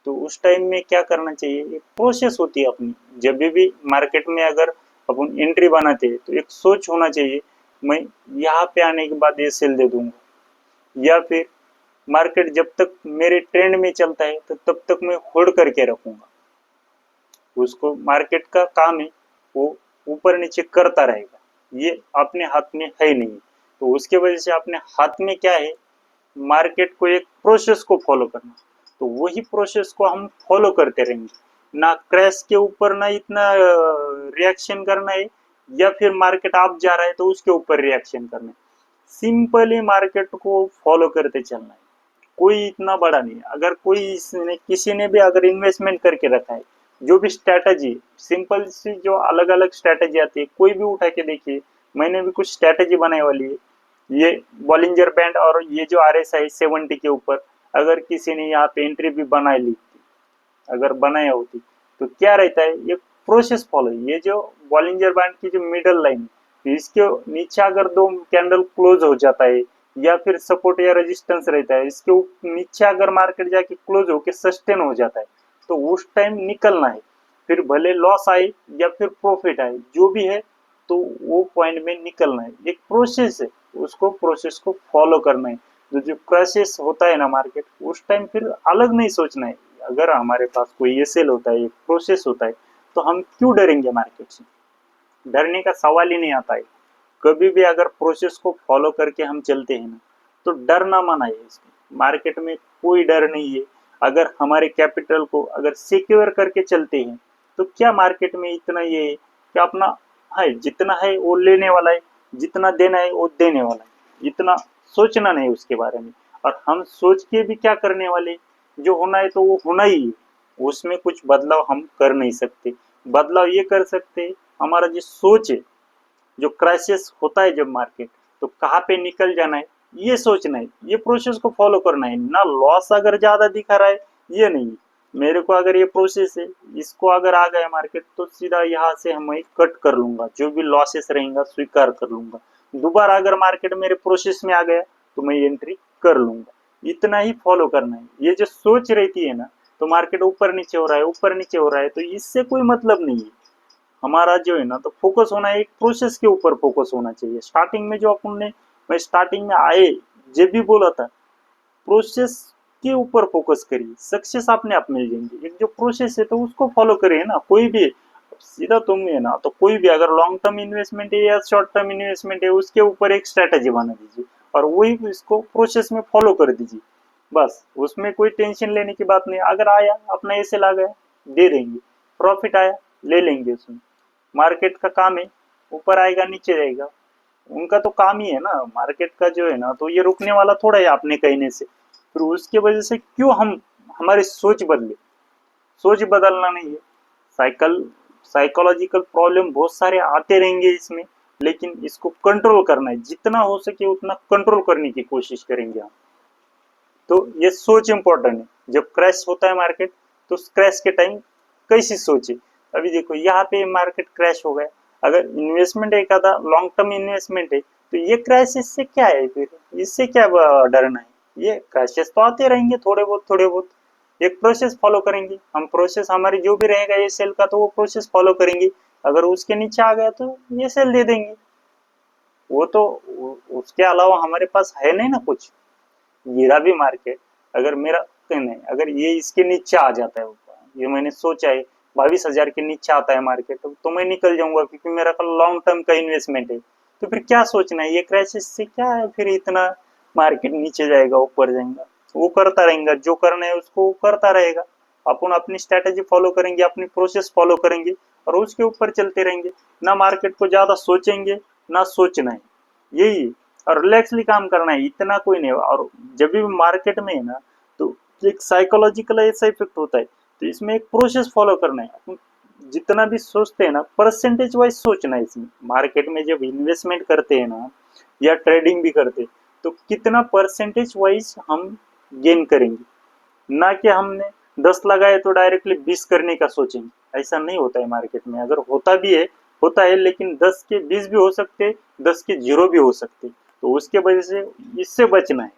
तो उस टाइम में क्या करना चाहिए, एक प्रोसेस होती है अपनी। जब भी मार्केट में अगर अपन एंट्री बनाते हैं तो एक सोच होना चाहिए, मैं यहाँ पे आने के बाद ये सेल दे दूंगा, या फिर मार्केट जब तक मेरे ट्रेंड में चलता है तो तब तक मैं होल्ड करके रखूंगा। उसको मार्केट का काम है वो ऊपर नीचे करता रहेगा, ये अपने हाथ में है नहीं। तो उसके वजह से अपने हाथ में क्या है, मार्केट को एक प्रोसेस को फॉलो करना। तो वही प्रोसेस को हम फॉलो करते रहेंगे, ना क्रैश के ऊपर ना इतना रिएक्शन करना है, या फिर मार्केट अप जा रहा है तो उसके ऊपर रिएक्शन करना है। सिंपली मार्केट को फॉलो करते चलना है, कोई इतना बड़ा नहीं। अगर कोई इसने किसी ने भी अगर इन्वेस्टमेंट करके रखा है, जो भी स्ट्रैटेजी सिंपल सी जो अलग अलग स्ट्रैटेजी आती है, कोई भी उठा के देखिए, मैंने भी कुछ स्ट्रैटेजी बनाई वाली है। ये बॉलिंजर बैंड और ये जो RSI 70 के ऊपर अगर किसी ने यहाँ पे एंट्री भी बना ली, अगर बनाया होती, तो क्या रहता है, ये प्रोसेस फॉलो। ये जो बॉलिंजर बैंड की जो मिडल लाइन, इसके नीचे अगर दो कैंडल क्लोज हो जाता है, या फिर सपोर्ट या रेजिस्टेंस रहता है, इसके नीचे अगर मार्केट जाके क्लोज होके सस्टेन हो जाता है तो उस टाइम निकलना है। फिर भले लॉस आए या फिर प्रॉफिट आए, जो भी है तो वो पॉइंट में निकलना है। एक प्रोसेस है, उसको प्रोसेस को फॉलो करना है। तो जो प्रोसेस होता है ना मार्केट, उस टाइम फिर अलग नहीं सोचना है। अगर हमारे पास कोई एसएल होता है, एक प्रोसेस होता है, तो हम क्यों डरेंगे मार्केट से, डरने का सवाल ही नहीं आता है। कभी भी अगर प्रोसेस को फॉलो करके हम चलते हैं ना तो डर ना माना है इसमें, मार्केट में कोई डर नहीं है। अगर हमारे कैपिटल को अगर सिक्योर करके चलते हैं तो क्या मार्केट में इतना ये है कि अपना है, जितना है वो लेने वाला है, जितना देना है वो देने वाला है, इतना सोचना नहीं उसके बारे में। और हम सोच के भी क्या करने वाले, जो होना है तो वो होना ही है, उसमें कुछ बदलाव हम कर नहीं सकते। बदलाव ये कर सकते हमारा जो सोच है, जो क्राइसिस होता है जब मार्केट, तो कहाँ पे निकल जाना है ये सोचना है, ये प्रोसेस को फॉलो करना है ना। लॉस अगर ज्यादा दिखा रहा है ये नहीं, मेरे को अगर ये प्रोसेस है, इसको अगर आ गया मार्केट तो सीधा यहाँ से हम कट कर लूंगा, जो भी लॉसेस रहेगा स्वीकार कर लूंगा। दोबारा अगर मार्केट मेरे प्रोसेस में आ गया तो मैं एंट्री कर लूंगा। इतना ही फॉलो करना है। ये जो सोच रहती है ना, तो मार्केट ऊपर नीचे हो रहा है, ऊपर नीचे हो रहा है, तो इससे कोई मतलब नहीं है। हमारा जो है ना तो फोकस होना है, एक प्रोसेस के ऊपर फोकस होना चाहिए। स्टार्टिंग में जो अपन ने, मैं स्टार्टिंग में आए जब भी बोला था प्रोसेस के ऊपर फोकस करिए, सक्सेस अपने आप मिल जाएंगे। एक जो प्रोसेस है तो उसको फॉलो करिए ना, कोई भी सीधा तुम है ना, तो कोई भी अगर लॉन्ग टर्म इन्वेस्टमेंट है या शॉर्ट टर्म इन्वेस्टमेंट है, उसके ऊपर एक स्ट्रेटेजी बना दीजिए और वही इसको प्रोसेस में फॉलो कर दीजिए। बस उसमें कोई टेंशन लेने की बात नहीं। अगर आया अपना ऐसे ला गया दे देंगे, प्रॉफिट आया ले लेंगे। उसमें मार्केट का काम है, ऊपर आएगा नीचे जाएगा, उनका तो काम ही है ना मार्केट का जो है ना, तो ये रुकने वाला थोड़ा है आपने कहने से। फिर उसकी वजह से क्यों हम हमारी सोच बदले, सोच बदलना नहीं है। साइकोलॉजिकल प्रॉब्लम बहुत सारे आते रहेंगे इसमें, लेकिन इसको कंट्रोल करना है, जितना हो सके उतना कंट्रोल करने की कोशिश करेंगे हम। तो ये सोच इंपॉर्टेंट है। जब क्रैश होता है मार्केट, तो उस क्रैश के टाइम कैसी सोचे। अभी देखो यहाँ पे मार्केट क्रैश हो गया, अगर इन्वेस्टमेंट एक आधा लॉन्ग टर्म इन्वेस्टमेंट है तो ये क्रैशेस से क्या है, फिर इससे क्या डरना है। ये क्रैशेस तो आते रहेंगे थोड़े बहुत थोड़े बहुत, एक प्रोसेस फॉलो करेंगे हम, प्रोसेस हमारी जो भी रहेगा ये सेल का तो वो प्रोसेस फॉलो करेंगे। अगर उसके नीचे आ गया तो ये सेल दे देंगे। वो तो उसके अलावा हमारे पास है नहीं ना कुछ। गिरा भी मार्केट, अगर मेरा नहीं, अगर ये इसके नीचे आ जाता है ऊपर, ये मैंने सोचा है 22,000 के नीचे आता है मार्केट, तो मैं निकल जाऊंगा क्योंकि मेरा कल लॉन्ग टर्म का इन्वेस्टमेंट है। तो फिर क्या सोचना है, ये क्राइसिस से क्या है, फिर इतना मार्केट नीचे जाएगा ऊपर जाएगा, वो करता रहेगा जो करना है उसको वो करता रहेगा। अपन अपनी स्ट्रेटेजी फॉलो करेंगे, अपनी प्रोसेस फॉलो करेंगे और उसके ऊपर चलते रहेंगे। ना मार्केट को ज्यादा सोचेंगे ना सोचना है, यही। और रिलैक्सली काम करना है, इतना कोई नहीं। और जब भी मार्केट में है ना, तो एक साइकोलॉजिकल ऐसा इफेक्ट होता है, तो इसमें एक प्रोसेस फॉलो करना है। अपन जितना भी सोचते हैं ना, परसेंटेज वाइज सोचना है। इसमें मार्केट में जब इन्वेस्टमेंट करते हैं ना या ट्रेडिंग भी करते हैं, तो कितना परसेंटेज वाइज हम गेन करेंगे, ना कि हमने 10 लगाए तो डायरेक्टली 20 करने का सोचेंगे। ऐसा नहीं होता है मार्केट में। अगर होता भी है, होता है, लेकिन 10 के 20 भी हो सकते, 10 के 0 भी हो सकते। तो उसके वजह से इससे बचना है।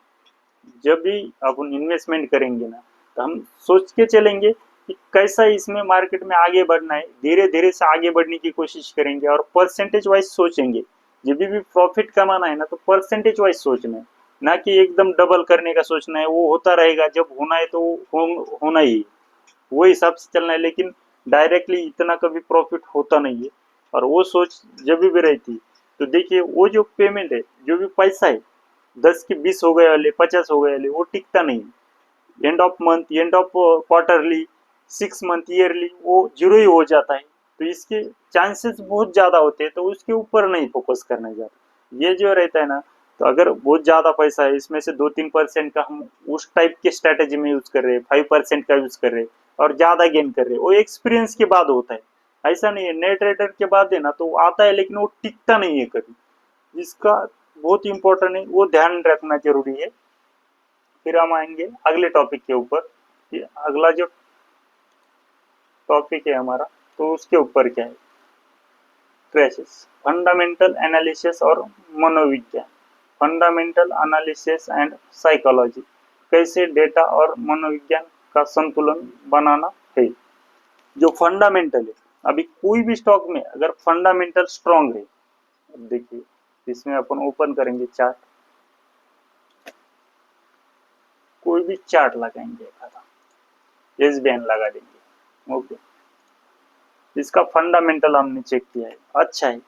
जब भी अपन इन्वेस्टमेंट करेंगे ना, तो हम सोच के चलेंगे कि कैसा इसमें मार्केट में आगे बढ़ना है, धीरे धीरे से आगे बढ़ने की कोशिश करेंगे और परसेंटेज वाइज सोचेंगे। जब भी प्रॉफिट कमाना है ना, तो परसेंटेज वाइज सोचना है, ना कि एकदम डबल करने का सोचना है। वो होता रहेगा, जब होना है तो होना ही है, वो हिसाब से चलना है। लेकिन डायरेक्टली इतना कभी प्रॉफिट होता नहीं है। और वो सोच जब भी रहती है, तो देखिए वो जो पेमेंट है, जो भी पैसा है, 10 के 20 हो गए वाले, 50 हो गए वाले, वो टिकता नहीं। End of month, end of quarterly, 6 month, yearly, वो जीरो ही हो जाता है। तो इसके चांसेस बहुत ज्यादा होते हैं, तो उसके ऊपर नहीं फोकस करना ज्यादा। ये जो रहता है ना, तो अगर बहुत ज्यादा पैसा है, इसमें से 2-3% का हम उस टाइप के स्ट्रेटेजी में यूज कर रहे हैं, 5% का यूज कर रहे हैं और ज्यादा गेन कर रहे हैं, वो एक्सपीरियंस के बाद होता है। ऐसा नहीं है नए ट्रेडर के बाद है ना, तो आता है लेकिन वो टिकता नहीं है कभी। जिसका बहुत इंपॉर्टेंट है, वो ध्यान रखना जरूरी है। फिर हम आएंगे अगले टॉपिक के ऊपर कि अगला जो टॉपिक है हमारा, तो उसके ऊपर क्या है, क्रैशेस, फंडामेंटल एनालिसिस और मनोविज्ञान। फंडामेंटल एनालिसिस एंड साइकोलॉजी, कैसे डेटा और मनोविज्ञान का संतुलन बनाना है। जो फंडामेंटल है, अभी कोई भी स्टॉक में अगर फंडामेंटल स्ट्रांग है, देखिए इसमें अपन ओपन करेंगे चार्ट, कोई भी चार्ट लगाएंगे, एस बैन लगा देंगे, ओके। इसका फंडामेंटल हमने चेक किया है, अच्छा है,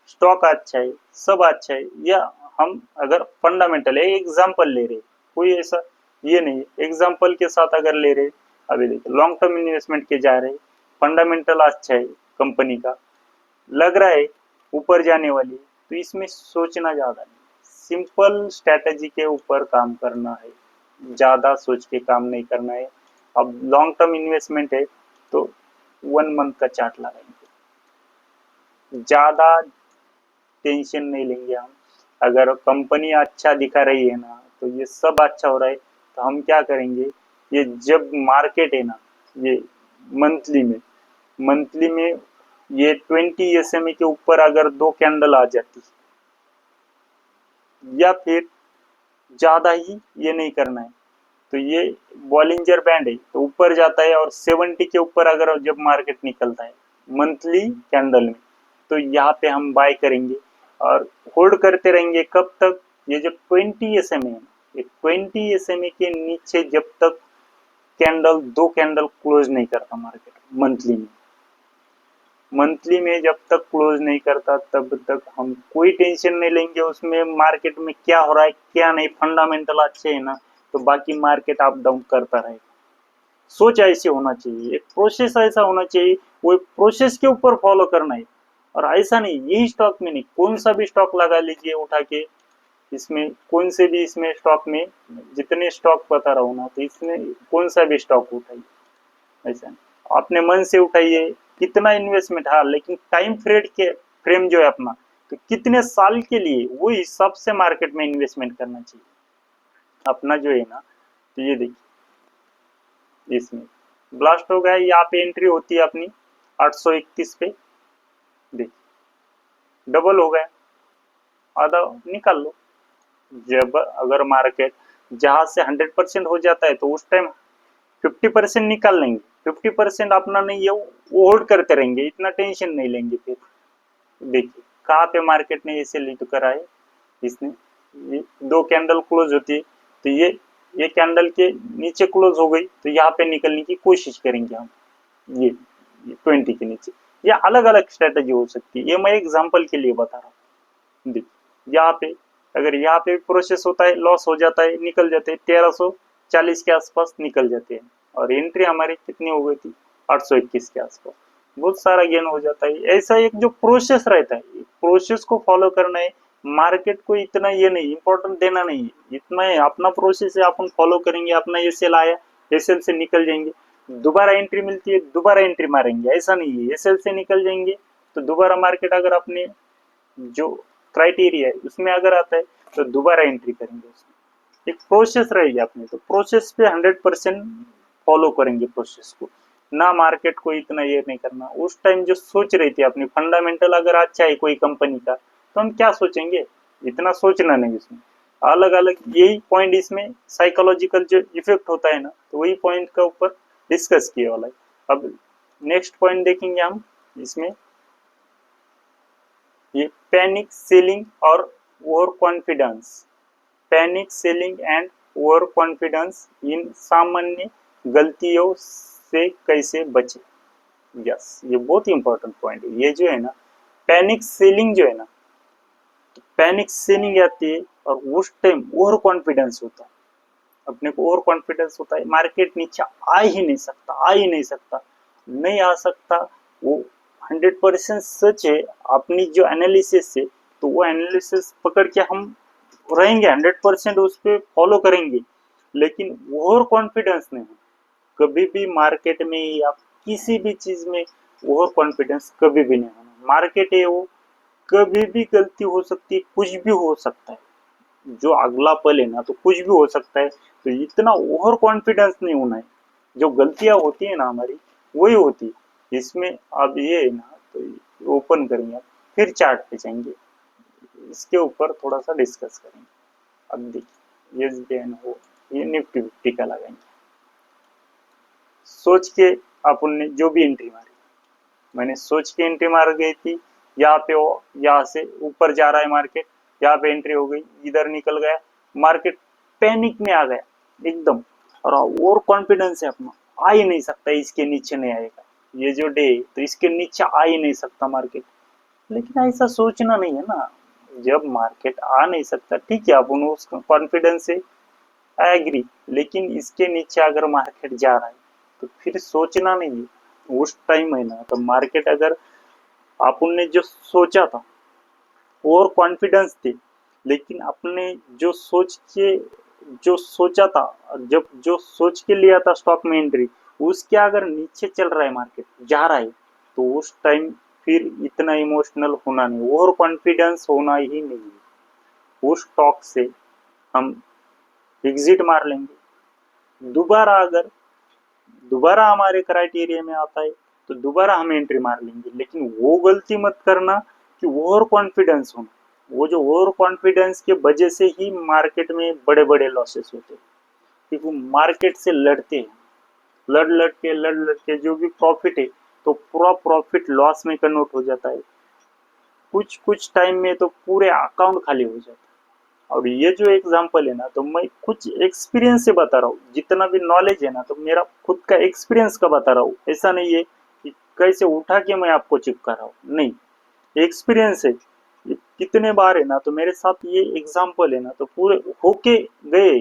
स्टॉक अच्छा है, सब अच्छा है। या हम अगर फंडामेंटल है, एग्जांपल ले रहे, कोई ऐसा ये नहीं है, एग्जांपल के साथ अगर ले रहे, अभी देखिए लॉन्ग टर्म इन्वेस्टमेंट के जा रहे, फंडामेंटल अच्छा है कंपनी का, लग रहा है ऊपर जाने वाली है, तो इसमें सोचना ज्यादा नहीं, सिंपल स्ट्रेटेजी के ऊपर काम करना है, ज्यादा सोच के काम नहीं करना है। अब लॉन्ग टर्म इन्वेस्टमेंट है, तो 1 मंथ का चार्ट लगाएंगे, ज्यादा टेंशन नहीं लेंगे हम। अगर कंपनी अच्छा दिखा रही है ना, तो ये सब अच्छा हो रहा है, तो हम क्या करेंगे, ये जब मार्केट है ना, ये मंथली में मंथली में ये 20 SMA के ऊपर अगर 2 कैंडल आ जाती, या फिर ज्यादा ही ये नहीं करना है, तो ये बॉलिंजर बैंड है, तो ऊपर जाता है और 70 के ऊपर अगर जब मार्केट निकलता है मंथली कैंडल में, तो यहाँ पे हम बाय करेंगे और होल्ड करते रहेंगे। कब तक, ये जो 20 SMA है, ये 20 SMA के नीचे जब तक दो कैंडल क्लोज नहीं करता मार्केट मंथली में जब तक क्लोज नहीं करता तब तक हम कोई टेंशन नहीं लेंगे उसमें मार्केट में क्या हो रहा है क्या नहीं, फंडामेंटल अच्छे है ना तो बाकी मार्केट अप डाउन करता रहेगा। सोच ऐसे होना चाहिए, एक प्रोसेस ऐसा होना चाहिए, वो प्रोसेस के ऊपर फॉलो करना है। और ऐसा नहीं यही स्टॉक में नहीं, कौन सा भी स्टॉक लगा लीजिए उठा के, इसमें कौन से भी इसमें स्टॉक में जितने स्टॉक बता रहा हूँ ना तो इसमें कौन सा भी स्टॉक उठाइए, ऐसा नहीं अपने मन से उठाइए कितना इन्वेस्टमेंट, हाँ लेकिन टाइम फ्रेम जो है अपना, तो कितने साल के लिए वो हिसाब से मार्केट में इन्वेस्टमेंट करना चाहिए अपना जो है ना। तो ये देखिए इसमें ब्लास्ट हो गया, यहाँ पे एंट्री होती है अपनी 831 पे, देखिए डबल हो गया, आधा निकाल लो। जब अगर मार्केट जहां से 100% हो जाता है तो उस टाइम 50% निकाल लेंगे, 50% अपना नहीं है वो होल्ड करते रहेंगे, इतना टेंशन नहीं लेंगे। फिर देखिए कहाँ पे मार्केट ने ऐसे लीड करा है, इसने ये दो कैंडल क्लोज होती है तो ये कैंडल के नीचे क्लोज हो गई तो यहाँ पे निकलने की कोशिश करेंगे हम, ये 20 के नीचे, या अलग अलग स्ट्रेटेजी हो सकती है, ये मैं एग्जांपल के लिए बता रहा हूँ। देखिए यहाँ पे अगर यहाँ पे प्रोसेस होता है लॉस हो जाता है निकल जाते हैं 1340 के आसपास निकल जाते हैं, और एंट्री हमारी कितनी हो गई थी 821 के आसपास, बहुत सारा गेन हो जाता है। ऐसा एक जो प्रोसेस रहता है प्रोसेस को फॉलो करना है, मार्केट को इतना ये नहीं इम्पोर्टेंट देना नहीं है, इतना है अपना प्रोसेस है अपन फॉलो करेंगे, अपना ये सेल आया एसएल से निकल जाएंगे, दोबारा एंट्री मिलती है दोबारा एंट्री मारेंगे, ऐसा नहीं है एसएल से निकल जाएंगे तो दोबारा मार्केट अगर अपने जो क्राइटेरिया है उसमें अगर आता है तो दोबारा एंट्री करेंगे, उसमें एक प्रोसेस रहेगी अपनी, तो प्रोसेस पे 100% फॉलो करेंगे प्रोसेस को, ना मार्केट को इतना ये नहीं करना। उस टाइम जो सोच रही थी अपनी फंडामेंटल अगर अच्छा है कोई कंपनी का तो हम क्या सोचेंगे, इतना सोचना नहीं उसमें, अलग अलग यही पॉइंट इसमें साइकोलॉजिकल जो इफेक्ट होता है ना तो वही पॉइंट का ऊपर डिस्कस किया वाला है। अब नेक्स्ट पॉइंट देखेंगे हम इसमें, ये पैनिक सेलिंग और over confidence, panic selling and over confidence इन सामान्य गलतियों से कैसे बचे। यस ये बहुत ही इंपॉर्टेंट पॉइंट है, ये जो है ना पैनिक सेलिंग जो है ना, तो पैनिक सेलिंग आती है और उस टाइम ओवर कॉन्फिडेंस होता है, अपने को ओवर कॉन्फिडेंस होता है मार्केट नीचे आ ही नहीं सकता, आ ही नहीं सकता, नहीं आ सकता, वो 100% सच है अपनी जो एनालिसिस है, तो वो एनालिसिस पकड़ के हम रहेंगे 100% उस पर फॉलो करेंगे, लेकिन ओवर कॉन्फिडेंस नहीं, कभी भी मार्केट में या किसी भी चीज में ओवर कॉन्फिडेंस कभी भी नहीं होना, मार्केट है वो कभी भी गलती हो सकती है, कुछ भी हो सकता है, जो अगला पल है ना तो कुछ भी हो सकता है, तो इतना ओवर कॉन्फिडेंस नहीं होना है, जो गलतियां होती है ना हमारी वही होती है इसमें। अब ये है ना तो ओपन करेंगे फिर चार्ट पे जाएंगे, इसके ऊपर थोड़ा सा डिस्कस करेंगे। अब देखिए यस गेन हो, ये निफ्टी फिफ्टी का लगाएंगे, सोच के अपन ने जो भी एंट्री मारी, मैंने सोच के एंट्री मार गई थी, यहाँ पे वो यहाँ से ऊपर जा रहा है मार्केट, यहाँ पे एंट्री हो गई इधर निकल गया मार्केट, पैनिक में आ गया एकदम, और कॉन्फिडेंस है अपना आ ही नहीं सकता इसके नीचे नहीं आएगा, ये जो डे तो इसके नीचे आ ही नहीं सकता मार्केट, लेकिन ऐसा सोचना नहीं है ना, जब मार्केट आ नहीं सकता ठीक है अपन उसको कॉन्फिडेंस से एग्री, लेकिन इसके नीचे अगर मार्केट जा रहा है तो फिर सोचना नहीं है उस टाइम है ना, तो मार्केट अगर अपन ने जो सोचा था और कॉन्फिडेंस थी, लेकिन अपने जो सोचा था, जब जो सोच के लिया था स्टॉक में एंट्री उसके अगर नीचे चल रहा है मार्केट जा रहा है तो उस टाइम फिर इतना इमोशनल होना नहीं, ओवर कॉन्फिडेंस होना ही नहीं है, उस स्टॉक से हम एग्जिट मार लेंगे, दोबारा अगर दोबारा हमारे क्राइटेरिया में आता है तो दोबारा हम एंट्री मार लेंगे, लेकिन वो गलती मत करना कि ओवर कॉन्फिडेंस होना, वो जो ओवर कॉन्फिडेंस के वजह से ही मार्केट में बड़े बड़े लॉसेस होते हैं, क्योंकि वो मार्केट से लड़ते हैं, लड़ लड़ के जो भी प्रॉफिट है तो पूरा प्रॉफिट लॉस में कन्वर्ट हो जाता है, कुछ कुछ टाइम में तो पूरे अकाउंट खाली हो जाता है, और ये जो एग्जांपल है ना, तो मैं कुछ एक्सपीरियंस से बता रहा हूँ, जितना भी नॉलेज है ना तो मेरा खुद का एक्सपीरियंस का बता रहा हूँ। ऐसा नहीं है कि कैसे उठा के मैं आपको चिपका रहा हूँ, नहीं, एक्सपीरियंस है। ये कितने बार है ना तो मेरे साथ ये एग्जांपल है ना तो पूरे होके गए।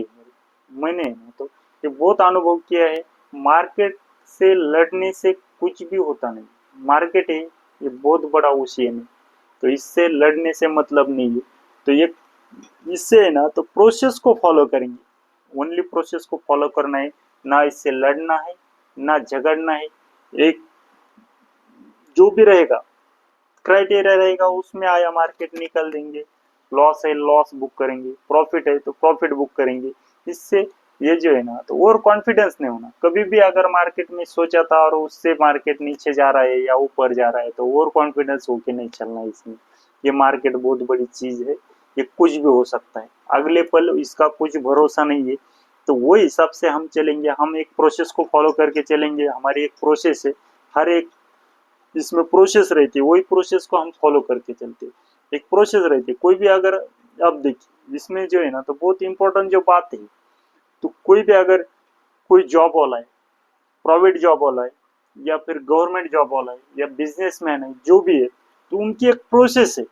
मैंने ना तो ये बहुत अनुभव किया है। मार्केट से लड़ने से कुछ भी होता नहीं। मार्केट है ये बहुत बड़ा ओशियन है, तो इससे लड़ने से मतलब नहीं है। तो ये इससे है ना तो प्रोसेस को फॉलो करेंगे, ओनली प्रोसेस को फॉलो करना है, ना इससे लड़ना है ना झगड़ना है। एक जो भी रहेगा क्राइटेरिया रहेगा उसमें आया मार्केट निकल देंगे। लॉस है लॉस बुक करेंगे, प्रॉफिट है तो प्रॉफिट बुक करेंगे। इससे ये जो है ना तो और कॉन्फिडेंस नहीं होना। कभी भी अगर मार्केट में सोचा था और उससे मार्केट नीचे जा रहा है या ऊपर जा रहा है तो और कॉन्फिडेंस होके नहीं चलना है इसमें। ये मार्केट बहुत बड़ी चीज है, ये कुछ भी हो सकता है, अगले पल इसका कुछ भरोसा नहीं है। तो वो हिसाब से हम चलेंगे, हम एक प्रोसेस को फॉलो करके चलेंगे। हमारी एक प्रोसेस है, हर एक इसमें प्रोसेस रहती है, वही प्रोसेस को हम फॉलो करके चलते हैं। एक प्रोसेस रहती है कोई भी अगर, अब देखिए इसमें जो है ना तो बहुत इंपॉर्टेंट जो बात है, तो कोई भी अगर कोई जॉब वाला है, प्राइवेट जॉब वाला है या फिर गवर्नमेंट जॉब वाला है या बिजनेसमैन है, जो भी है, तो उनकी एक प्रोसेस है,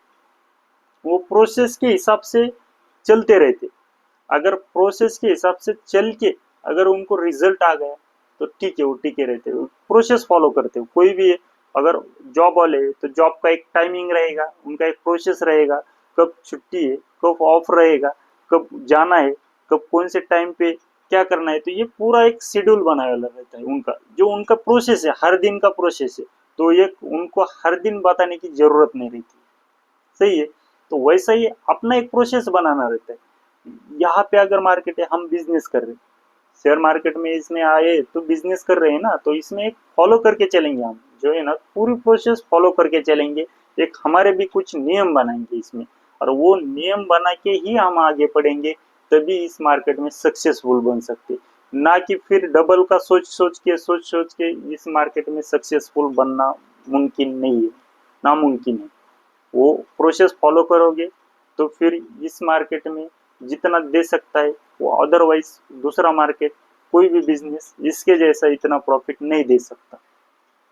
वो प्रोसेस के हिसाब से चलते रहते। अगर प्रोसेस के हिसाब से चल के अगर उनको रिजल्ट आ गया तो ठीक है, वो टिके रहते हो, प्रोसेस फॉलो करते हो। कोई भी है, अगर जॉब वाले है तो जॉब का एक टाइमिंग रहेगा, उनका एक प्रोसेस रहेगा, कब छुट्टी है, कब ऑफ रहेगा, कब जाना है, कब कौन से टाइम पे क्या करना है, तो ये पूरा एक शेड्यूल बनाया हुआ रहता है उनका, जो उनका प्रोसेस है, हर दिन का प्रोसेस है। तो ये उनको हर दिन बताने की जरूरत नहीं रहती, सही है। तो वैसा ही अपना एक प्रोसेस बनाना रहता है। यहाँ पे अगर मार्केट है, हम बिजनेस कर रहे हैं, शेयर मार्केट में इसमें आए तो बिजनेस कर रहे हैं ना, तो इसमें एक फॉलो करके चलेंगे हम, जो है ना पूरी प्रोसेस फॉलो करके चलेंगे। एक हमारे भी कुछ नियम बनाएंगे इसमें, और वो नियम बना के ही हम आगे बढ़ेंगे, तभी इस मार्केट में सक्सेसफुल बन सकते। ना कि फिर डबल का सोच सोच के इस मार्केट में सक्सेसफुल बनना मुमकिन नहीं है, नामुमकिन है। वो प्रोसेस फॉलो करोगे तो फिर इस मार्केट में जितना दे सकता है वो अदरवाइज दूसरा मार्केट, कोई भी बिजनेस इसके जैसा इतना प्रॉफिट नहीं दे सकता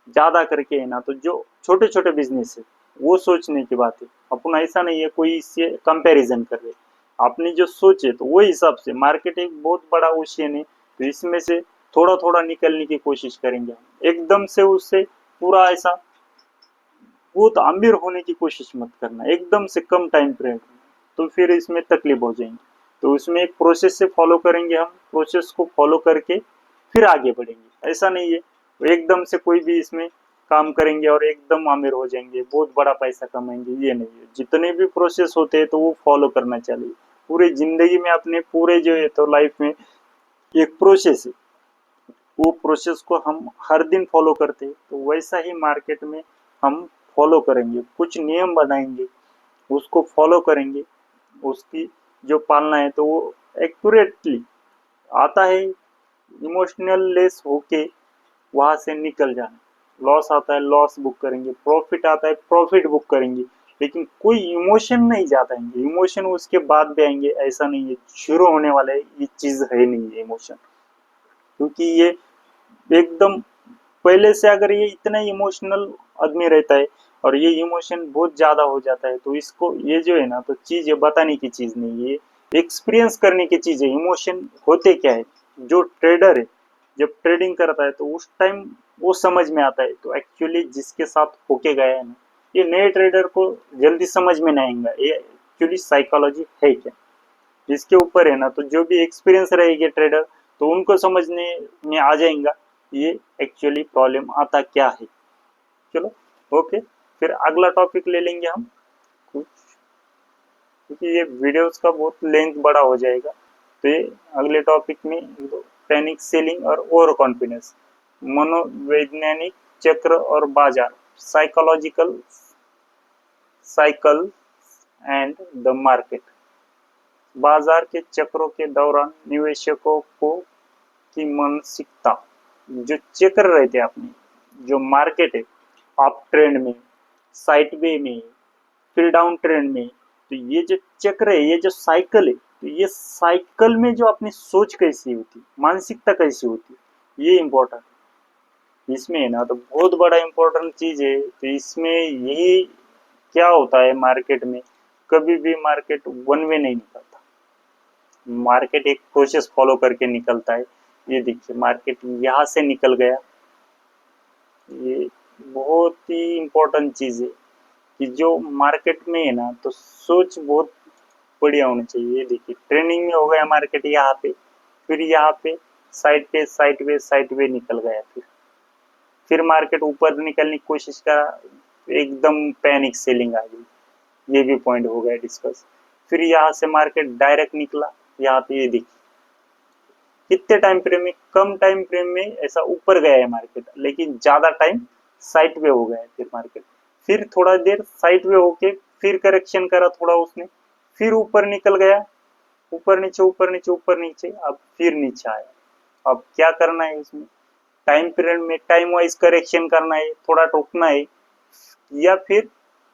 ज्यादा करके, है ना। तो जो छोटे छोटे बिजनेस है वो सोचने की बात है। अपना ऐसा नहीं है कोई इससे कंपैरिजन कर रहे, अपनी जो सोच है तो वो हिसाब से। मार्केट एक बहुत बड़ा ओशियन है, तो इसमें से थोड़ा थोड़ा निकलने की कोशिश करेंगे हम, एकदम से उससे पूरा ऐसा बहुत अमीर होने की कोशिश मत करना एकदम से कम टाइम पीरियड में, तो फिर इसमें तकलीफ हो जाएंगी। तो इसमें एक प्रोसेस से फॉलो करेंगे हम, प्रोसेस को फॉलो करके फिर आगे बढ़ेंगे। ऐसा नहीं है एकदम से कोई भी इसमें काम करेंगे और एकदम अमीर हो जाएंगे, बहुत बड़ा पैसा कमाएंगे, ये नहीं है। जितने भी प्रोसेस होते हैं तो वो फॉलो करना चाहिए पूरी जिंदगी में, अपने पूरे जो है तो लाइफ में एक प्रोसेस है, वो प्रोसेस को हम हर दिन फॉलो करते हैं। तो वैसा ही मार्केट में हम फॉलो करेंगे, कुछ नियम बनाएंगे, उसको फॉलो करेंगे, उसकी जो पालना है तो वो एक्यूरेटली आता है। इमोशनल लेस होके वहां से निकल जाना, लॉस आता है लॉस बुक करेंगे, प्रॉफिट आता है प्रॉफिट बुक करेंगे, लेकिन कोई इमोशन नहीं जाता है। इमोशन उसके बाद भी आएंगे, ऐसा नहीं है शुरू होने वाला है, ये चीज है नहीं है इमोशन, क्योंकि ये एकदम पहले से अगर ये इतना इमोशनल आदमी रहता है और ये इमोशन बहुत ज्यादा हो जाता है, तो इसको ये जो है ना तो चीज ये बताने की चीज नहीं है, ये एक्सपीरियंस करने की चीज है। इमोशन होते क्या है, जो ट्रेडर है जब ट्रेडिंग करता है तो उस टाइम वो समझ में आता है। तो एक्चुअली जिसके साथ होके गया है ना, ये नए ट्रेडर को जल्दी समझ में नहीं आएगा ये एक्चुअली साइकोलॉजी है क्या, इसके ऊपर है ना। तो जो भी एक्सपीरियंस रहेगी ट्रेडर, तो उनको समझने में आ जाएगा ये एक्चुअली प्रॉब्लम आता क्या है। चलो, ओके, फिर अगला टॉपिक ले लेंगे हम कुछ, क्योंकि ये वीडियोस का बहुत लेंथ बड़ा हो जाएगा। तो ये अगले टॉपिक में पैनिक सेलिंग और ओवर कॉन्फिडेंस, मनोवैज्ञानिक चक्र और बाजार, psychological cycle and the market. बाजार के चक्रों के दौरान निवेशकों को की मानसिकता, जो चक्र रहते हैं अपने, जो मार्केट है, अप ट्रेंड में, साइड वे में, फिर डाउन ट्रेंड में, तो ये जो चक्र है, ये जो साइकिल है, तो ये साइकिल में जो अपनी सोच कैसी होती, मानसिकता कैसी होती, ये इम्पोर्टेंट इसमें है ना। तो बहुत बड़ा इम्पोर्टेंट चीज है। तो इसमें यही क्या होता है मार्केट में, कभी भी मार्केट वन वे नहीं निकलता, मार्केट एक प्रोसेस फॉलो करके निकलता है। ये देखिए मार्केट यहाँ से निकल गया, ये बहुत ही इम्पोर्टेंट चीज है कि जो मार्केट में है ना, तो सोच बहुत बढ़िया होनी चाहिए। ये देखिए ट्रेनिंग में हो गया मार्केट यहाँ पे, फिर यहाँ पे साइड पे निकल गया, फिर मार्केट ऊपर निकलने की कोशिश करा, एकदम पैनिक सेलिंग आ गई। ये भी पॉइंट हो गया डिस्कस। फिर यहाँ से मार्केट डायरेक्ट निकला, यहाँ पे ये देखिए कितने टाइम फ्रेम में, कम टाइम फ्रेम में ऐसा ऊपर गया है मार्केट, लेकिन ज्यादा टाइम साइड वे हो गया है फिर मार्केट। फिर थोड़ा देर साइड वे होके फिर करेक्शन करा थोड़ा उसने, फिर ऊपर निकल गया, ऊपर नीचे ऊपर नीचे ऊपर नीचे, अब फिर नीचे आया। अब क्या करना है इसमें, टाइम पीरियड में टाइम वाइज करेक्शन करना है, थोड़ा टोकना है, या फिर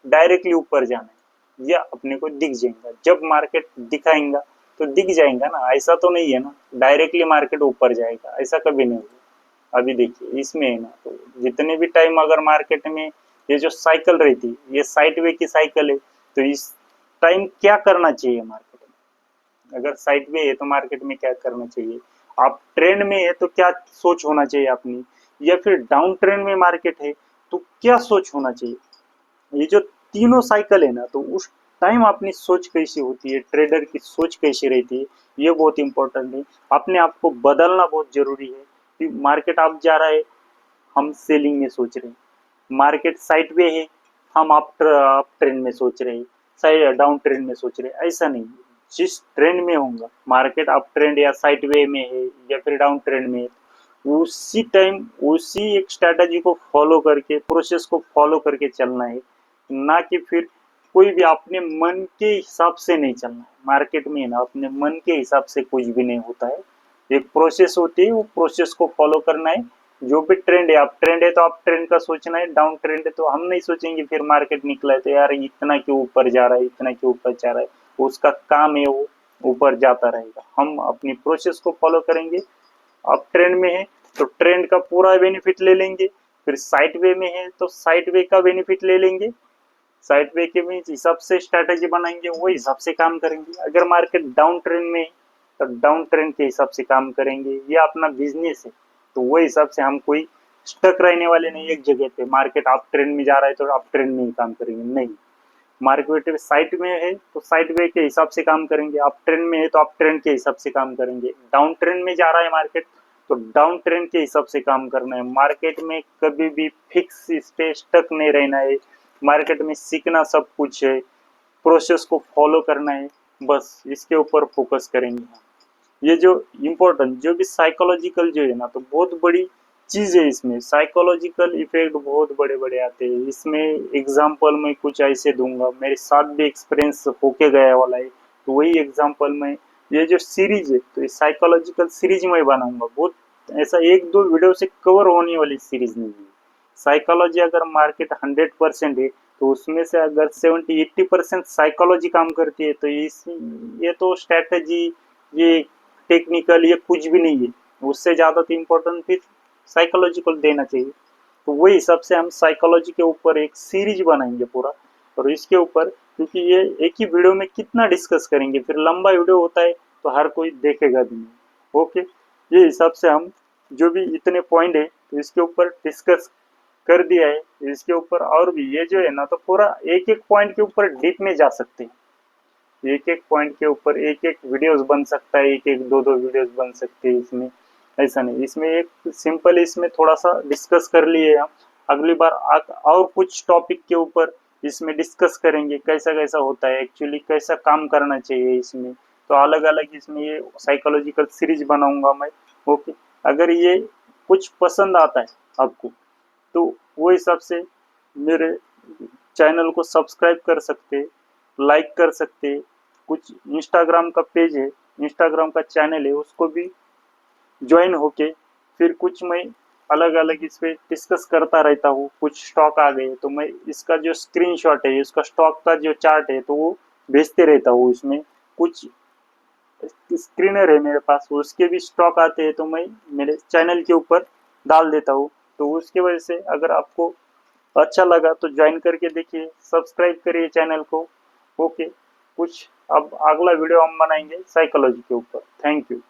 डायरेक्टली ऊपर जाना है, या अपने को दिख जाएगा जब मार्केट दिखाएगा तो दिख जाएगा ना। ऐसा तो नहीं है ना डायरेक्टली मार्केट ऊपर जाएगा, ऐसा कभी नहीं होगा। अभी देखिए इसमें है ना, तो जितने भी टाइम अगर मार्केट में ये जो साइकिल रहती है, ये साइडवे की साइकिल है, तो इस टाइम क्या करना चाहिए मार्केट में, अगर साइडवे है तो मार्केट में क्या करना चाहिए, आप ट्रेंड में है तो क्या सोच होना चाहिए अपनी, या फिर डाउन ट्रेंड में मार्केट है तो क्या सोच होना चाहिए। ये जो तीनों साइकिल है ना, तो उस टाइम अपनी सोच कैसी होती है, ट्रेडर की सोच कैसी रहती है, ये बहुत इंपॉर्टेंट है। अपने आप को बदलना बहुत जरूरी है कि मार्केट अप जा रहा है, हम सेलिंग में सोच रहे हैं, मार्केट साइड में है, हम अप ट्रेंड में सोच रहे हैं, साइड डाउन ट्रेंड में सोच रहे हैं, ऐसा नहीं। जिस ट्रेंड में होगा मार्केट, अप ट्रेंड या साइड वे में है या फिर डाउन ट्रेंड में है, उसी टाइम उसी एक स्ट्रेटजी को फॉलो करके, प्रोसेस को फॉलो करके चलना है, ना कि फिर कोई भी अपने मन के हिसाब से नहीं चलना है। मार्केट में ना अपने मन के हिसाब से कुछ भी नहीं होता है, एक प्रोसेस होती है, वो प्रोसेस को फॉलो करना है। जो भी ट्रेंड है, आप ट्रेंड है तो आप ट्रेंड का सोचना है, डाउन ट्रेंड है तो हम नहीं सोचेंगे फिर मार्केट निकला है तो यार इतना क्यों ऊपर जा रहा है, इतना क्यों ऊपर जा रहा है, उसका काम है वो ऊपर जाता रहेगा। हम अपनी प्रोसेस को फॉलो करेंगे, अब ट्रेंड में है तो ट्रेंड का पूरा बेनिफिट ले लेंगे, फिर साइड वे में है तो साइड वे का बेनिफिट ले लेंगे, साइड वे के भी हिसाब से स्ट्रेटेजी बनाएंगे, वो हिसाब से काम करेंगे। अगर मार्केट डाउन ट्रेंड में है तो डाउन ट्रेंड के हिसाब से काम करेंगे, ये अपना बिजनेस है तो वो हिसाब से हम कोई स्टक रहने वाले नहीं एक जगह पे, मार्केट अप ट्रेंड में जा रहा है तो अप ट्रेंड में ही काम करेंगे, नहीं। मार्केट साइड में है तो साइड वे के हिसाब से काम करेंगे, अप ट्रेंड में है तो अप ट्रेंड के हिसाब से काम करेंगे, डाउन ट्रेंड में जा रहा है मार्केट तो डाउन ट्रेंड के हिसाब से काम करना है। मार्केट में कभी भी फिक्स इस पे स्टक नहीं रहना है, मार्केट में सीखना सब कुछ है, प्रोसेस को फॉलो करना है, बस इसके ऊपर फोकस करेंगे। ये जो इम्पोर्टेंट जो भी साइकोलॉजिकल जो है ना, तो बहुत बड़ी चीज है, इसमें साइकोलॉजिकल इफेक्ट बहुत बड़े बड़े आते हैं। इसमें एग्जांपल मैं कुछ ऐसे दूंगा, मेरे साथ भी एक्सपीरियंस होके गया वाला है, तो वही एग्जांपल में ये जो सीरीज है तो ये साइकोलॉजिकल सीरीज में बनाऊंगा, बहुत ऐसा एक दो वीडियो से कवर होने वाली सीरीज नहीं है। साइकोलॉजी अगर मार्केट 100% है तो उसमें से अगर 70-80% साइकोलॉजी काम करती है, तो इस ये तो स्ट्रेटजी, ये टेक्निकल, ये कुछ भी नहीं है। उससे ज़्यादा तो इम्पोर्टेंट फिर साइकोलॉजिकल देना चाहिए। तो वही हिसाब से हम साइकोलॉजी के ऊपर एक सीरीज बनाएंगे पूरा, और इसके ऊपर क्योंकि ये एक ही वीडियो में कितना डिस्कस करेंगे, फिर लंबा वीडियो होता है तो हर कोई देखेगा भी नहीं। ओके, ये हिसाब से हम जो भी इतने पॉइंट है तो इसके ऊपर डिस्कस कर दिया है। इसके ऊपर और भी ये जो है ना, तो पूरा एक एक पॉइंट के ऊपर डीप में जा सकते हैं, एक एक पॉइंट के ऊपर एक एक वीडियोस बन सकता है, एक एक दो दो वीडियोस बन सकते हैं इसमें। ऐसा नहीं, इसमें एक सिंपल इसमें थोड़ा सा डिस्कस कर लिए हम, अगली बार और कुछ टॉपिक के ऊपर इसमें डिस्कस करेंगे, कैसा कैसा होता है एक्चुअली, कैसा काम करना चाहिए इसमें। तो अलग अलग इसमें ये साइकोलॉजिकल सीरीज बनाऊंगा मैं। ओके, अगर ये कुछ पसंद आता है आपको तो वो हिसाब से मेरे चैनल को सब्सक्राइब कर सकते, लाइक कर सकते, कुछ इंस्टाग्राम का पेज है, इंस्टाग्राम का चैनल है, उसको भी ज्वाइन होके फिर कुछ मैं अलग अलग इस पे डिस्कस करता रहता हूँ। कुछ स्टॉक आ गए तो मैं इसका जो स्क्रीनशॉट है, इसका स्टॉक का जो चार्ट है तो वो भेजते रहता हूँ। उसमें कुछ स्क्रीनर है मेरे पास, उसके भी स्टॉक आते हैं तो मैं मेरे चैनल के ऊपर डाल देता हूँ। तो उसकी वजह से अगर आपको अच्छा लगा तो ज्वाइन करके देखिए, सब्सक्राइब करिए चैनल को। ओके, कुछ अब अगला वीडियो हम बनाएंगे साइकोलॉजी के ऊपर। Thank you.